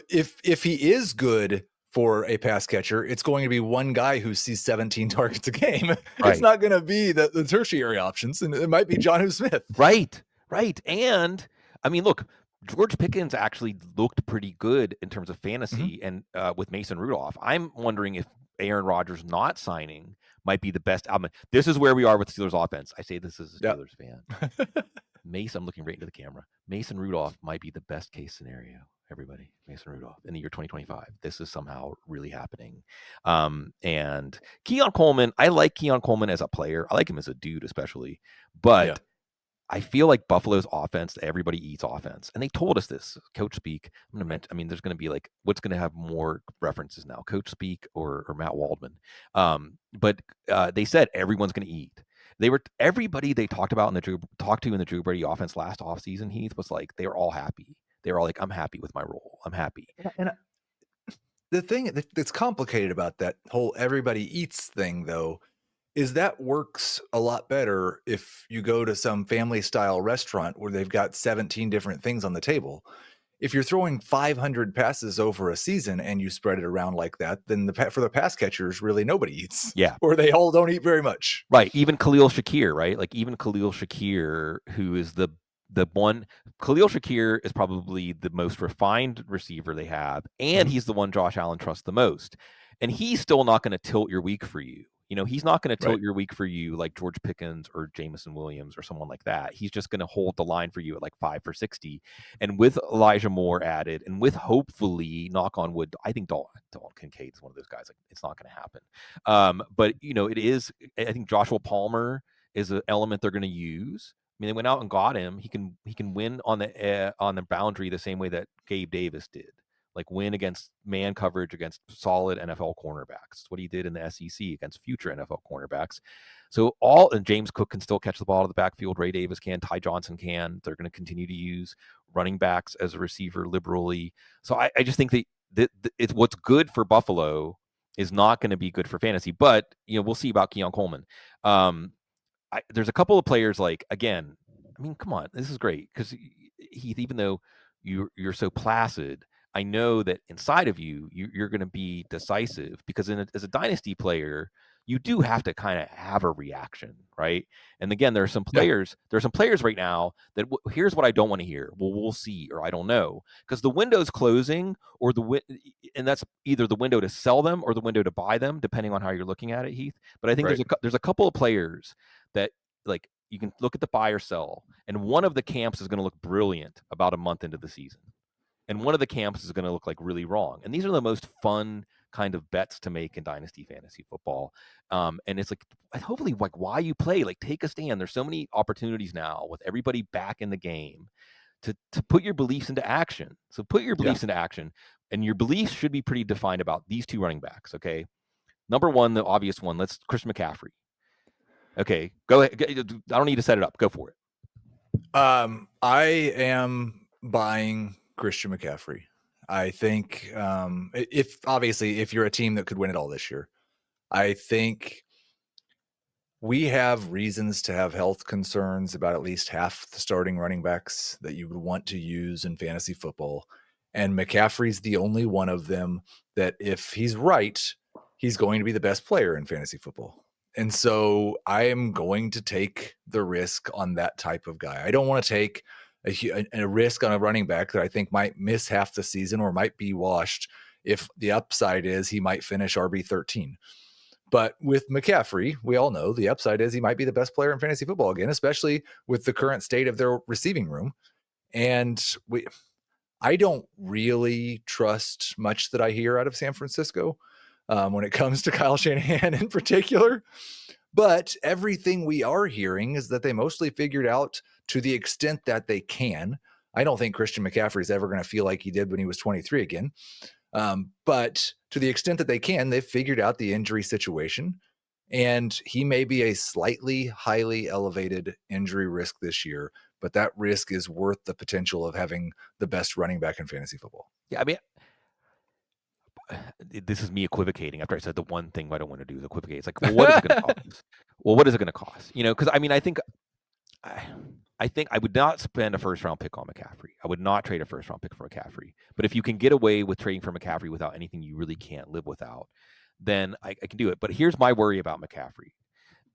if he is good for a pass catcher, it's going to be one guy who sees 17 targets a game. Right. It's not going to be the tertiary options, and it might be Jonnu Smith. Right. And I mean, look, George Pickens actually looked pretty good in terms of fantasy, and with Mason Rudolph. I'm wondering if Aaron Rodgers not signing might be the best. This is where we are with the Steelers offense. I say this as a Steelers fan. Mason, I'm looking right into the camera. Mason Rudolph might be the best case scenario. Everybody, Mason Rudolph in the year 2025. This is somehow really happening. And Keon Coleman, I like Keon Coleman as a player. I like him as a dude, especially. But I feel like Buffalo's offense, everybody eats offense. And they told us this, coach speak. There's going to be like, what's going to have more references now, coach speak or Matt Waldman. But they said everyone's going to eat. Everybody they talked to in the Drew Brady offense last offseason, Heath, was like, they were all happy. They were all like, I'm happy with my role. I'm happy. And the thing that's complicated about that whole everybody eats thing, though, is that works a lot better if you go to some family style restaurant where they've got 17 different things on the table. If you're throwing 500 passes over a season and you spread it around like that, then for the pass catchers, really nobody eats. Yeah. Or they all don't eat very much. Right. Even Khalil Shakir, right? Like even Khalil Shakir, who is the one, Khalil Shakir is probably the most refined receiver they have. And he's the one Josh Allen trusts the most. And he's still not going to tilt your week for you. He's not going to tilt your week for you like George Pickens or Jameson Williams or someone like that. He's just going to hold the line for you at like 5 for 60. And with Elijah Moore added, and with hopefully, knock on wood, I think Dalton Kincaid is one of those guys. Like, it's not going to happen. But it is. I think Joshua Palmer is an element they're going to use. I mean, they went out and got him. He can win on the boundary the same way that Gabe Davis did. Like win against man coverage against solid NFL cornerbacks. That's what he did in the SEC against future NFL cornerbacks. So and James Cook can still catch the ball out of the backfield. Ray Davis can. Ty Johnson can. They're going to continue to use running backs as a receiver liberally. So I just think that it's what's good for Buffalo is not going to be good for fantasy. But we'll see about Keon Coleman. There's a couple of players like, again, I mean, come on, this is great because Heath, even though you're so placid, I know that inside of you're going to be decisive because as a dynasty player, you do have to kind of have a reaction, right? And again, Yeah, there's some players right now that here's what I don't want to hear. Well, we'll see, or I don't know, because the window's closing, or and that's either the window to sell them or the window to buy them, depending on how you're looking at it, Heath. But I think right. there's a couple of players that like you can look at the buy or sell, and one of the camps is going to look brilliant about a month into the season, and one of the camps is going to look like really wrong. And these are the most fun kind of bets to make in dynasty fantasy football. And it's like, hopefully, like why you play, like take a stand. There's so many opportunities now with everybody back in the game to put your beliefs into action. So put your Yeah. beliefs into action, and your beliefs should be pretty defined about these two running backs. Okay, number one, the obvious one. Let's Christian McCaffrey. Okay, go ahead. I don't need to set it up. Go for it. I am buying Christian McCaffrey. I think if obviously if you're a team that could win it all this year, I think we have reasons to have health concerns about at least half the starting running backs that you would want to use in fantasy football. And McCaffrey's the only one of them that if he's right, he's going to be the best player in fantasy football. And so I am going to take the risk on that type of guy. I don't want to take a risk on a running back that I think might miss half the season or might be washed if the upside is he might finish RB13. But with McCaffrey, we all know the upside is he might be the best player in fantasy football again, especially with the current state of their receiving room. And I don't really trust much that I hear out of San Francisco when it comes to Kyle Shanahan in particular. But everything we are hearing is that they mostly figured out to the extent that they can. I don't think Christian McCaffrey is ever going to feel like he did when he was 23 again. But to the extent that they can, they've figured out the injury situation. And he may be a slightly highly elevated injury risk this year, but that risk is worth the potential of having the best running back in fantasy football. Yeah, I mean, this is me equivocating after I said the one thing I don't want to do is equivocate. It's like, well, what is it going to cost? Well, what is it going to cost? Because I mean, I, I think I would not spend a first round pick on McCaffrey. I would not trade a first round pick for McCaffrey. But if you can get away with trading for McCaffrey without anything you really can't live without, then I can do it. But here's my worry about McCaffrey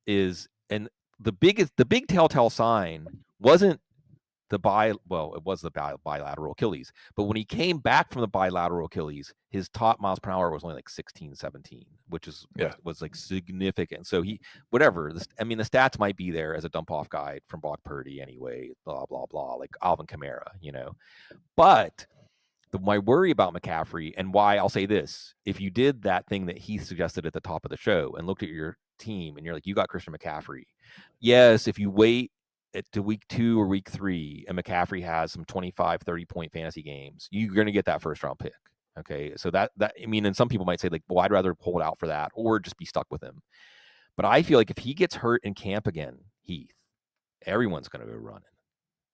is, and the big telltale sign wasn't it was the bilateral Achilles, but when he came back from the bilateral Achilles, his top miles per hour was only like 16, 17, which is Yeah. was like significant. So I mean, the stats might be there as a dump off guide from Brock Purdy anyway, blah blah blah, like Alvin Kamara. But my worry about McCaffrey, and why I'll say this: if you did that thing that he suggested at the top of the show and looked at your team and you're like, you got Christian McCaffrey. Yes, if you wait to week 2 or week 3 and McCaffrey has some 25, 30-point fantasy games, you're going to get that first round pick. Okay. So I mean, and some people might say, like, well, I'd rather hold out for that or just be stuck with him. But I feel like if he gets hurt in camp again, Heath, everyone's going to go running.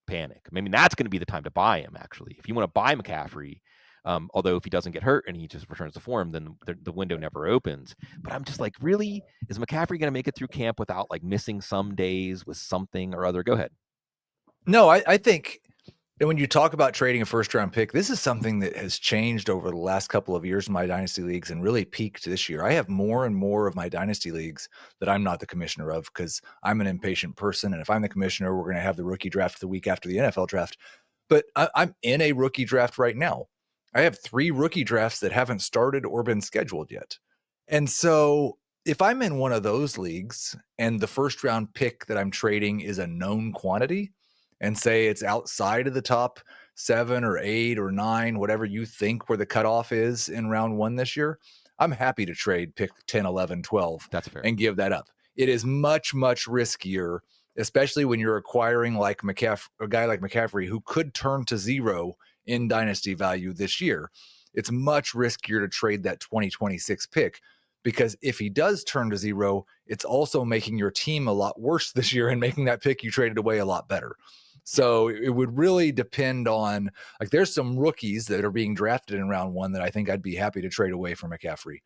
Panic. I mean, that's going to be the time to buy him, actually. If you want to buy McCaffrey, although if he doesn't get hurt and he just returns to form, then the window never opens. But I'm just like, really? Is McCaffrey going to make it through camp without like missing some days with something or other? Go ahead. No, I think and when you talk about trading a first round pick, this is something that has changed over the last couple of years in my dynasty leagues and really peaked this year. I have more and more of my dynasty leagues that I'm not the commissioner of because I'm an impatient person. And if I'm the commissioner, we're going to have the rookie draft the week after the NFL draft. But I'm in a rookie draft right now. I have 3 rookie drafts that haven't started or been scheduled yet. And so if I'm in one of those leagues and the first round pick that I'm trading is a known quantity, and say it's outside of the top 7 or 8 or 9, whatever you think where the cutoff is in round 1 this year, I'm happy to trade pick 10, 11, 12 That's fair. and give that up. It is much, much riskier, especially when you're acquiring like a guy like McCaffrey who could turn to 0 in dynasty value this year. It's much riskier to trade that 2026 pick because if he does turn to 0, it's also making your team a lot worse this year and making that pick you traded away a lot better. So it would really depend on, like, there's some rookies that are being drafted in round 1 that I think I'd be happy to trade away for McCaffrey.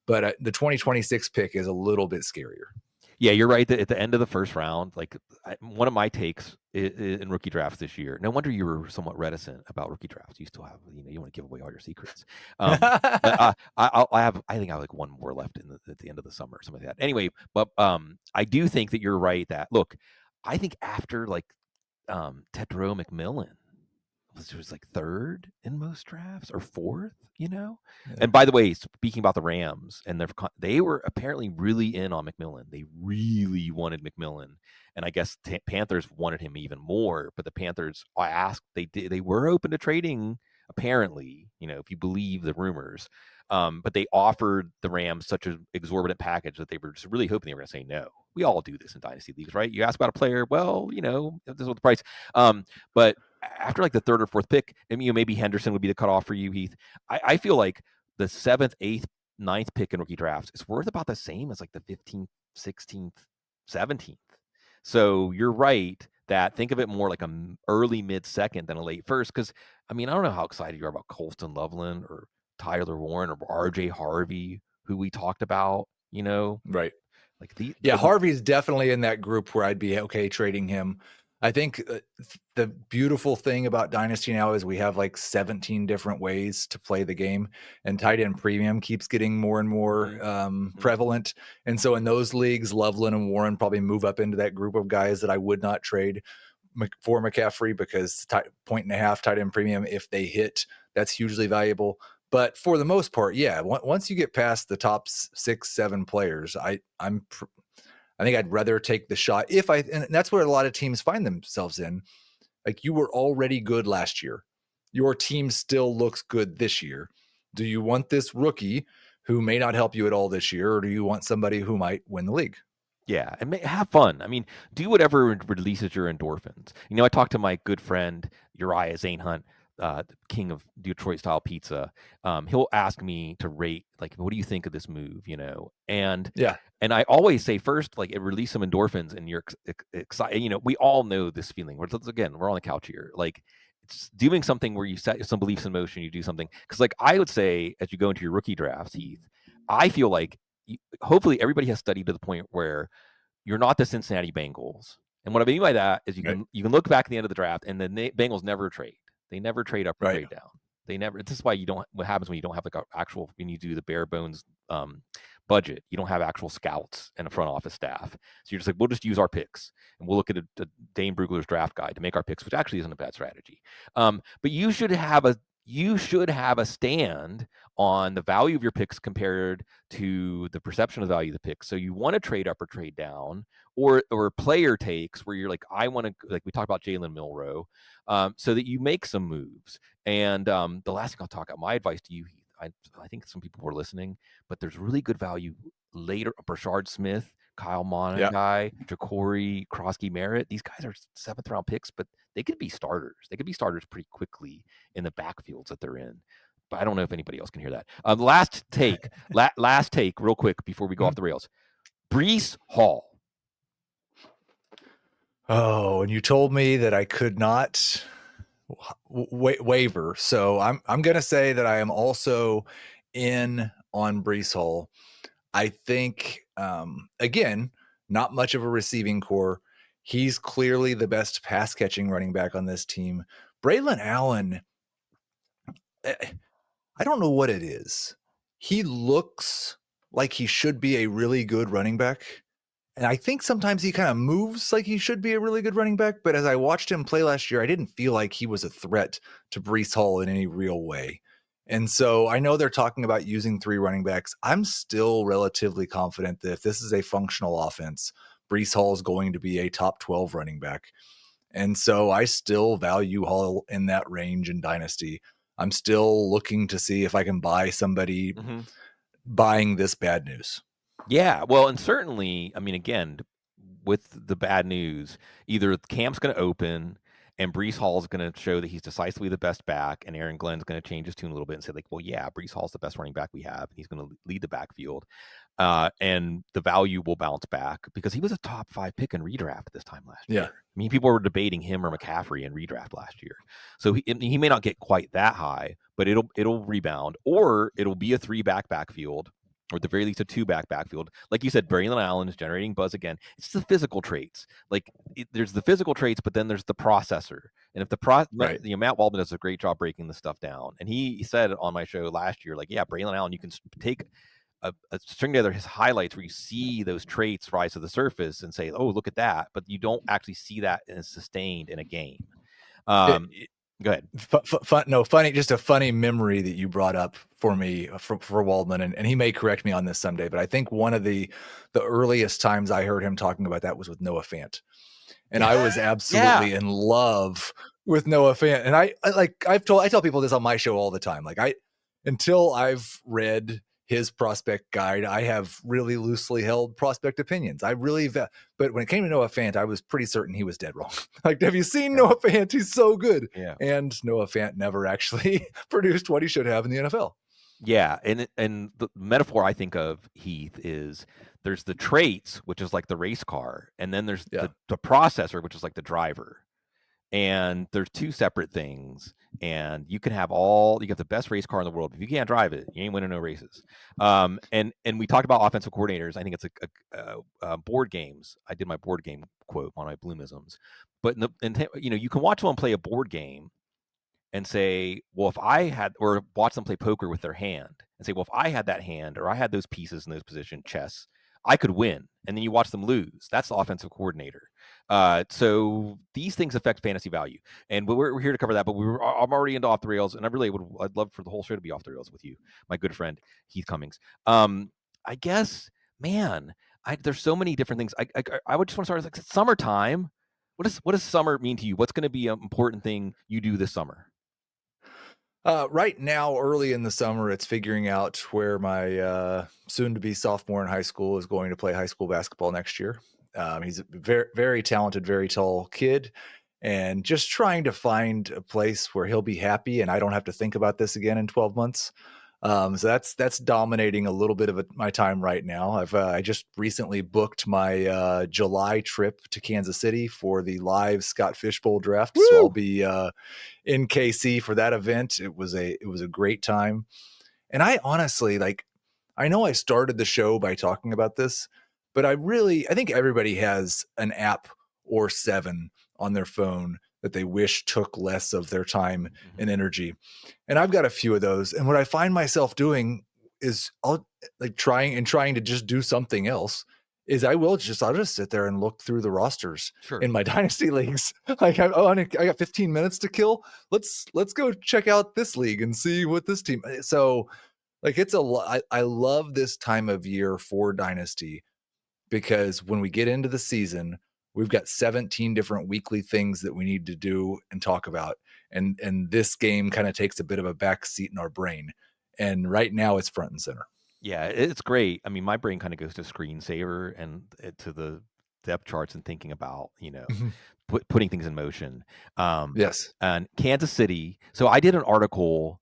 But the 2026 pick is a little bit scarier. Yeah, you're right. At the end of the first round, like one of my takes in rookie drafts this year. No wonder you were somewhat reticent about rookie drafts. You still have, you want to give away all your secrets. But I think I have like one more left at the end of the summer, or something like that. Anyway, but I do think that you're right. That look, I think after like Tedro McMillan was like third in most drafts or fourth. Yeah. And by the way, speaking about the Rams, and they were apparently really in on McMillan. They really wanted McMillan, and I guess Panthers wanted him even more. But the Panthers, I asked, they were open to trading. Apparently, if you believe the rumors, but they offered the Rams such an exorbitant package that they were just really hoping they were going to say no. We all do this in dynasty leagues, right? You ask about a player, well, this is what the price. But after like the third or fourth pick, I mean, maybe Henderson would be the cutoff for you, Heath. I feel like the seventh, eighth, ninth pick in rookie drafts is worth about the same as like the 15th, 16th, 17th. So you're right that think of it more like a early mid second than a late first. Because I mean, I don't know how excited you are about Colston Loveland or Tyler Warren or RJ Harvey, who we talked about, Right. like Yeah, Harvey's definitely in that group where I'd be okay trading him. I think the beautiful thing about Dynasty now is we have like 17 different ways to play the game, and tight end premium keeps getting more and more prevalent. And so in those leagues, Loveland and Warren probably move up into that group of guys that I would not trade for McCaffrey, because point and a half tight end premium, if they hit, that's hugely valuable. But for the most part, yeah, once you get past the top 6, 7 players, I think I'd rather take the shot and that's where a lot of teams find themselves in. Like, you were already good last year. Your team still looks good this year. Do you want this rookie who may not help you at all this year, or do you want somebody who might win the league? Yeah, and have fun. I mean, do whatever releases your endorphins. I talked to my good friend Uriah Zane Hunt, the king of Detroit style pizza. He'll ask me to rate, like, what do you think of this move? And Yeah. and I always say first, like, it release some endorphins, and you're excited. We all know this feeling. We're on the couch here, like. It's doing something where you set some beliefs in motion. You do something because, like, I would say, as you go into your rookie drafts, Heath, I feel like hopefully everybody has studied to the point where you're not the Cincinnati Bengals. And what I mean by that is you Right. can look back at the end of the draft, and the Bengals never trade. They never trade up or Right. trade down. They never. This is why you don't. What happens when you don't have like when you do the bare bones budget? You don't have actual scouts and a front office staff. So you're just like, we'll just use our picks, and we'll look at a Dane Brugler's draft guide to make our picks, which actually isn't a bad strategy. But you should have a stand on the value of your picks compared to the perception of the value of the picks. So you want to trade up or trade down, or player takes where you're like, I want to, like we talked about Jalen Milroe, so that you make some moves. And the last thing I'll talk about, my advice to you, Heath, I think some people were listening, but there's really good value later. Brashard Smith, Kyle Yeah. Monaghan, Ja'Cory, Krosky Merritt. These guys are 7th round picks, but they could be starters. They could be starters pretty quickly in the backfields that they're in. But I don't know if anybody else can hear that. Last take, real quick before we go off the rails. Breece Hall. Oh, and you told me that I could not waiver. So I'm going to say that I am also in on Breece Hall. I think, again, not much of a receiving core. He's clearly the best pass catching running back on this team. Braylon Allen, I don't know what it is. He looks like he should be a really good running back. And I think sometimes he kind of moves like he should be a really good running back. But as I watched him play last year, I didn't feel like he was a threat to Breece Hall in any real way. And so I know they're talking about using 3 running backs. I'm still relatively confident that if this is a functional offense, Breece Hall is going to be a top 12 running back. And so I still value Hall in that range in Dynasty. I'm still looking to see if I can buy somebody buying this bad news. Yeah, well, and certainly, I mean, again, with the bad news, either camp's going to open and Breece Hall is going to show that he's decisively the best back, and Aaron Glenn's going to change his tune a little bit and say, like, well, yeah, Breece Hall's the best running back we have, and he's going to lead the backfield, and the value will bounce back because he was a top 5 pick in redraft this time last year. I mean, people were debating him or McCaffrey in redraft last year, so he may not get quite that high, but it'll rebound, or it'll be a 3 backfield. or at the very least a two-back backfield. Like you said, Braylon Allen is generating buzz again. It's the physical traits. Like there's the physical traits, but then there's the processor. And if Right. Matt Waldman does a great job breaking this stuff down. And he said on my show last year, like, yeah, Braylon Allen, you can take a string together his highlights where you see those traits rise to the surface and say, oh, look at that. But you don't actually see that as sustained in a game. It, Go ahead. funny, just a funny memory that you brought up for me for Waldman, and he may correct me on this someday, but I think one of the earliest times I heard him talking about that was with Noah Fant. And Yeah. I was Yeah. absolutely in love with Noah Fant. And I tell people this on my show all the time. Like until I've read his prospect guide, I have really loosely held prospect opinions. But when it came to Noah Fant, I was pretty certain he was dead wrong. Like, have you seen Noah Fant? He's so good. Yeah. And Noah Fant never actually produced what he should have in the NFL. Yeah, and the metaphor I think of, Heath, is there's the traits, which is like the race car, and then there's the processor, which is like the driver. And there's two separate things, and you have the best race car in the world. If you can't drive it, you ain't winning no races. And we talked about offensive coordinators. I think it's board games. I did my board game quote on my Bloomisms, but you can watch someone play a board game and say, well, if I had, or watch them play poker with their hand and say, well, if I had that hand or I had those pieces in those positions, chess, I could win. And then you watch them lose. That's the offensive coordinator. So these things affect fantasy value, and we're here to cover that. But I'm already into off the rails, and I'd love for the whole show to be off the rails with you, my good friend Heath Cummings. I guess, man, there's so many different things. I would just want to start like summertime. What does summer mean to you? What's going to be an important thing you do this summer? Right now, early in the summer, it's figuring out where my soon-to-be sophomore in high school is going to play high school basketball next year. He's a very, very talented, very tall kid, and just trying to find a place where he'll be happy, and I don't have to think about this again in 12 months. So that's dominating a little bit of my time right now. I just recently booked my July trip to Kansas City for the live Scott Fishbowl draft. Woo! So I'll be in KC for that event. It was a great time. And I honestly, I know I started the show by talking about this, but I think everybody has an app or 7 on their phone that they wish took less of their time and energy. And I've got a few of those. And what I find myself doing is I'll trying to just do something else. I'll just sit there and look through the rosters in my dynasty leagues. I got 15 minutes to kill. Let's go check out this league and see what this team. So it's a lot. I love this time of year for dynasty because when we get into the season, we've got 17 different weekly things that we need to do and talk about. And this game kind of takes a bit of a back seat in our brain. And right now it's front and center. Yeah, it's great. I mean, my brain kind of goes to screensaver and to the depth charts and thinking about, putting things in motion. Yes. And Kansas City. So I did an article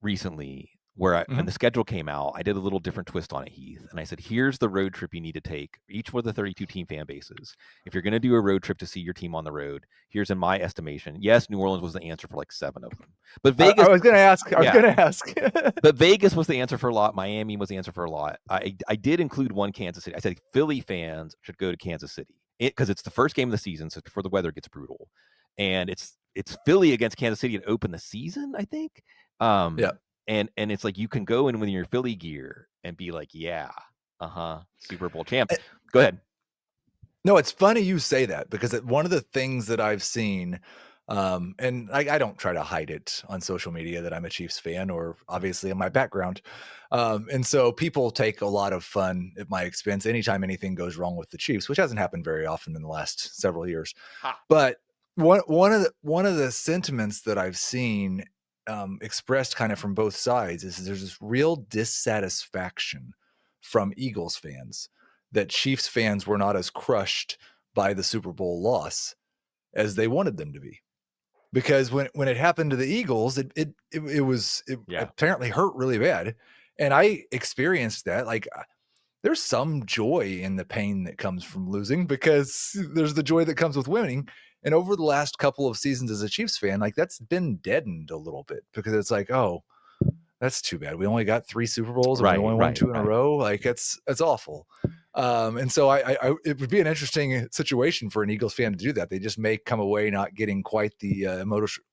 recently where when the schedule came out, I did a little different twist on it, Heath. And I said, here's the road trip you need to take, each for the 32 team fan bases. If you're going to do a road trip to see your team on the road, here's in my estimation. Yes, New Orleans was the answer for like 7 of them. But Vegas. I was going to ask. But Vegas was the answer for a lot. Miami was the answer for a lot. I did include one Kansas City. I said Philly fans should go to Kansas City because it's the first game of the season, so before the weather gets brutal. And it's Philly against Kansas City to open the season, I think. Yeah. And it's like you can go in with your Philly gear and be like, yeah, Super Bowl champs. Go ahead. No, it's funny you say that because one of the things that I've seen, and I don't try to hide it on social media that I'm a Chiefs fan or obviously in my background. And so people take a lot of fun at my expense anytime anything goes wrong with the Chiefs, which hasn't happened very often in the last several years. But one of the sentiments that I've seen expressed kind of from both sides is there's this real dissatisfaction from Eagles fans that Chiefs fans were not as crushed by the Super Bowl loss as they wanted them to be. Because when it happened to the Eagles, it apparently hurt really bad. And I experienced that. There's some joy in the pain that comes from losing because there's the joy that comes with winning. And over the last couple of seasons as a Chiefs fan, that's been deadened a little bit because it's like, oh, That's too bad. We only got 3 Super Bowls and we Right, only won right, 2 in a right. row. Like it's awful. And so it would be an interesting situation for an Eagles fan to do that. They just may come away not getting quite the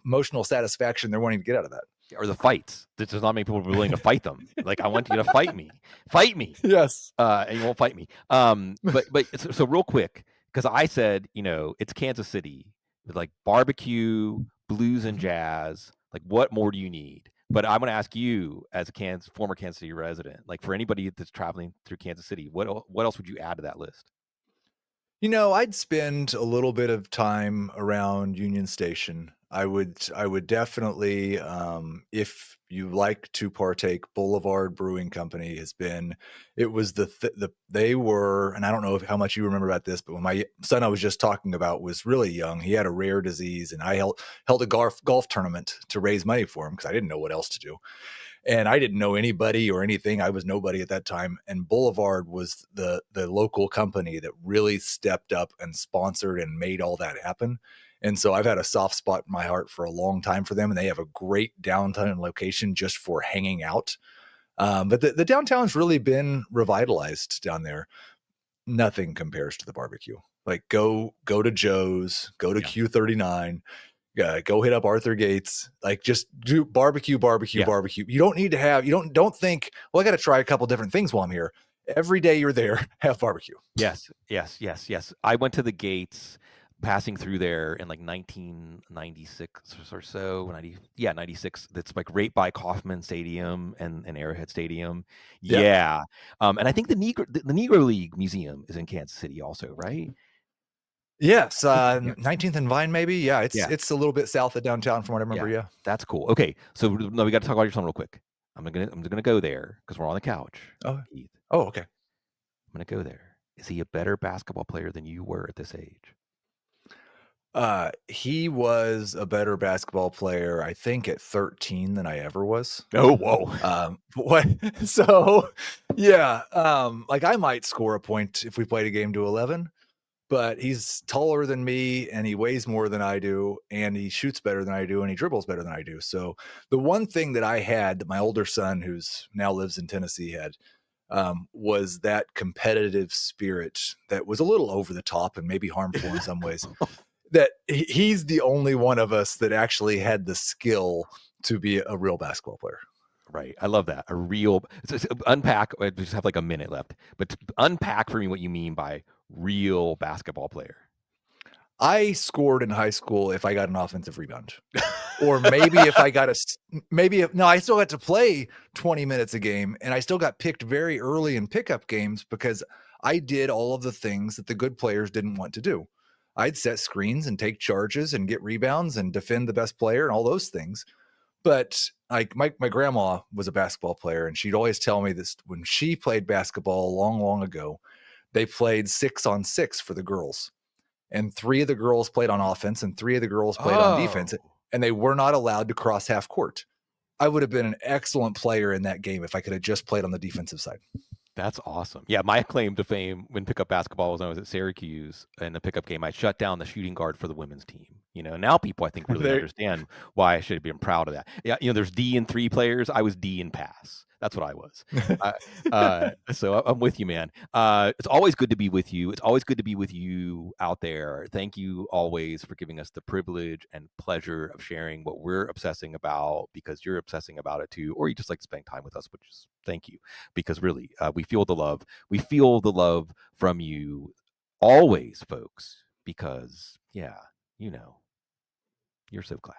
emotional satisfaction they're wanting to get out of that. Or the fights. This does not make people willing to fight them. Like, I want you to fight me. Fight me. Yes. And you won't fight me. But so real quick, because I said, it's Kansas City with like barbecue, blues and Mhm. jazz. Like, what more do you need? But I'm going to ask you, as a former Kansas City resident, like for anybody that's traveling through Kansas City, what else would you add to that list? I'd spend a little bit of time around Union Station. I would definitely, if you like to partake, Boulevard Brewing Company has been it was they were, and I don't know how much you remember about this, but when my son I was just talking about was really young, he had a rare disease, and I held a golf tournament to raise money for him because I didn't know what else to do. And I didn't know anybody or anything. I was nobody at that time. And Boulevard was the local company that really stepped up and sponsored and made all that happen. And so I've had a soft spot in my heart for a long time for them, and they have a great downtown location just for hanging out. But the downtown's really been revitalized down there. Nothing compares to the barbecue. Like go to Joe's, go to Yeah. Q39, go hit up Arthur Gates. Like just do barbecue, barbecue, Yeah. barbecue. You don't need to have. You don't think. Well, I got to try a couple different things while I'm here. Every day you're there, have barbecue. Yes, yes, yes, yes. I went to the gates passing through there in like 1996 or so, 96. That's like right by Kauffman Stadium and Arrowhead Stadium. Yeah. Yeah. And I think the Negro League Museum is in Kansas City also, right? Yes. Yeah. 19th and Vine, maybe. Yeah. It's Yeah. it's a little bit south of downtown from what I remember. Yeah. Yeah. That's cool. Okay. So no, we got to talk about your son real quick. I'm gonna go there because we're on the couch, Oh. Heath. Oh. Okay. I'm gonna go there. Is he a better basketball player than you were at this age? He was a better basketball player, I think, at 13 than I ever was. Oh, whoa. What? So, yeah. Like I might score a point if we played a game to 11, but he's taller than me and he weighs more than I do and he shoots better than I do and he dribbles better than I do. So the one thing that I had that my older son, who's now lives in Tennessee, had was that competitive spirit that was a little over the top and maybe harmful in some ways. That he's the only one of us that actually had the skill to be a real basketball player. Right. I love that. A real unpack. We just have like a minute left, but unpack for me what you mean by real basketball player. I scored in high school if I got an offensive rebound. Or maybe if I got maybe if no, I still got to play 20 minutes a game and I still got picked very early in pickup games because I did all of the things that the good players didn't want to do. I'd set screens and take charges and get rebounds and defend the best player and all those things. But like my grandma was a basketball player and she'd always tell me this when she played basketball long, long ago, they played 6-on-6 for the girls and 3 of the girls played on offense and 3 of the girls played on defense, Oh, and they were not allowed to cross half court. I would have been an excellent player in that game if I could have just played on the defensive side. that's awesome. Yeah, my claim to fame when pickup basketball was when I was at Syracuse in the pickup game. I shut down the shooting guard for the women's team. Now people I think really There understand why I should have been proud of that. Yeah, there's D and three players. I was D and pass. That's what I was. So I'm with you, man. It's always good to be with you. It's always good to be with you out there. Thank you always for giving us the privilege and pleasure of sharing what we're obsessing about because you're obsessing about it too, or you just like to spend time with us, which is thank you because really we feel the love. We feel the love from you always, folks, because yeah, you're so class.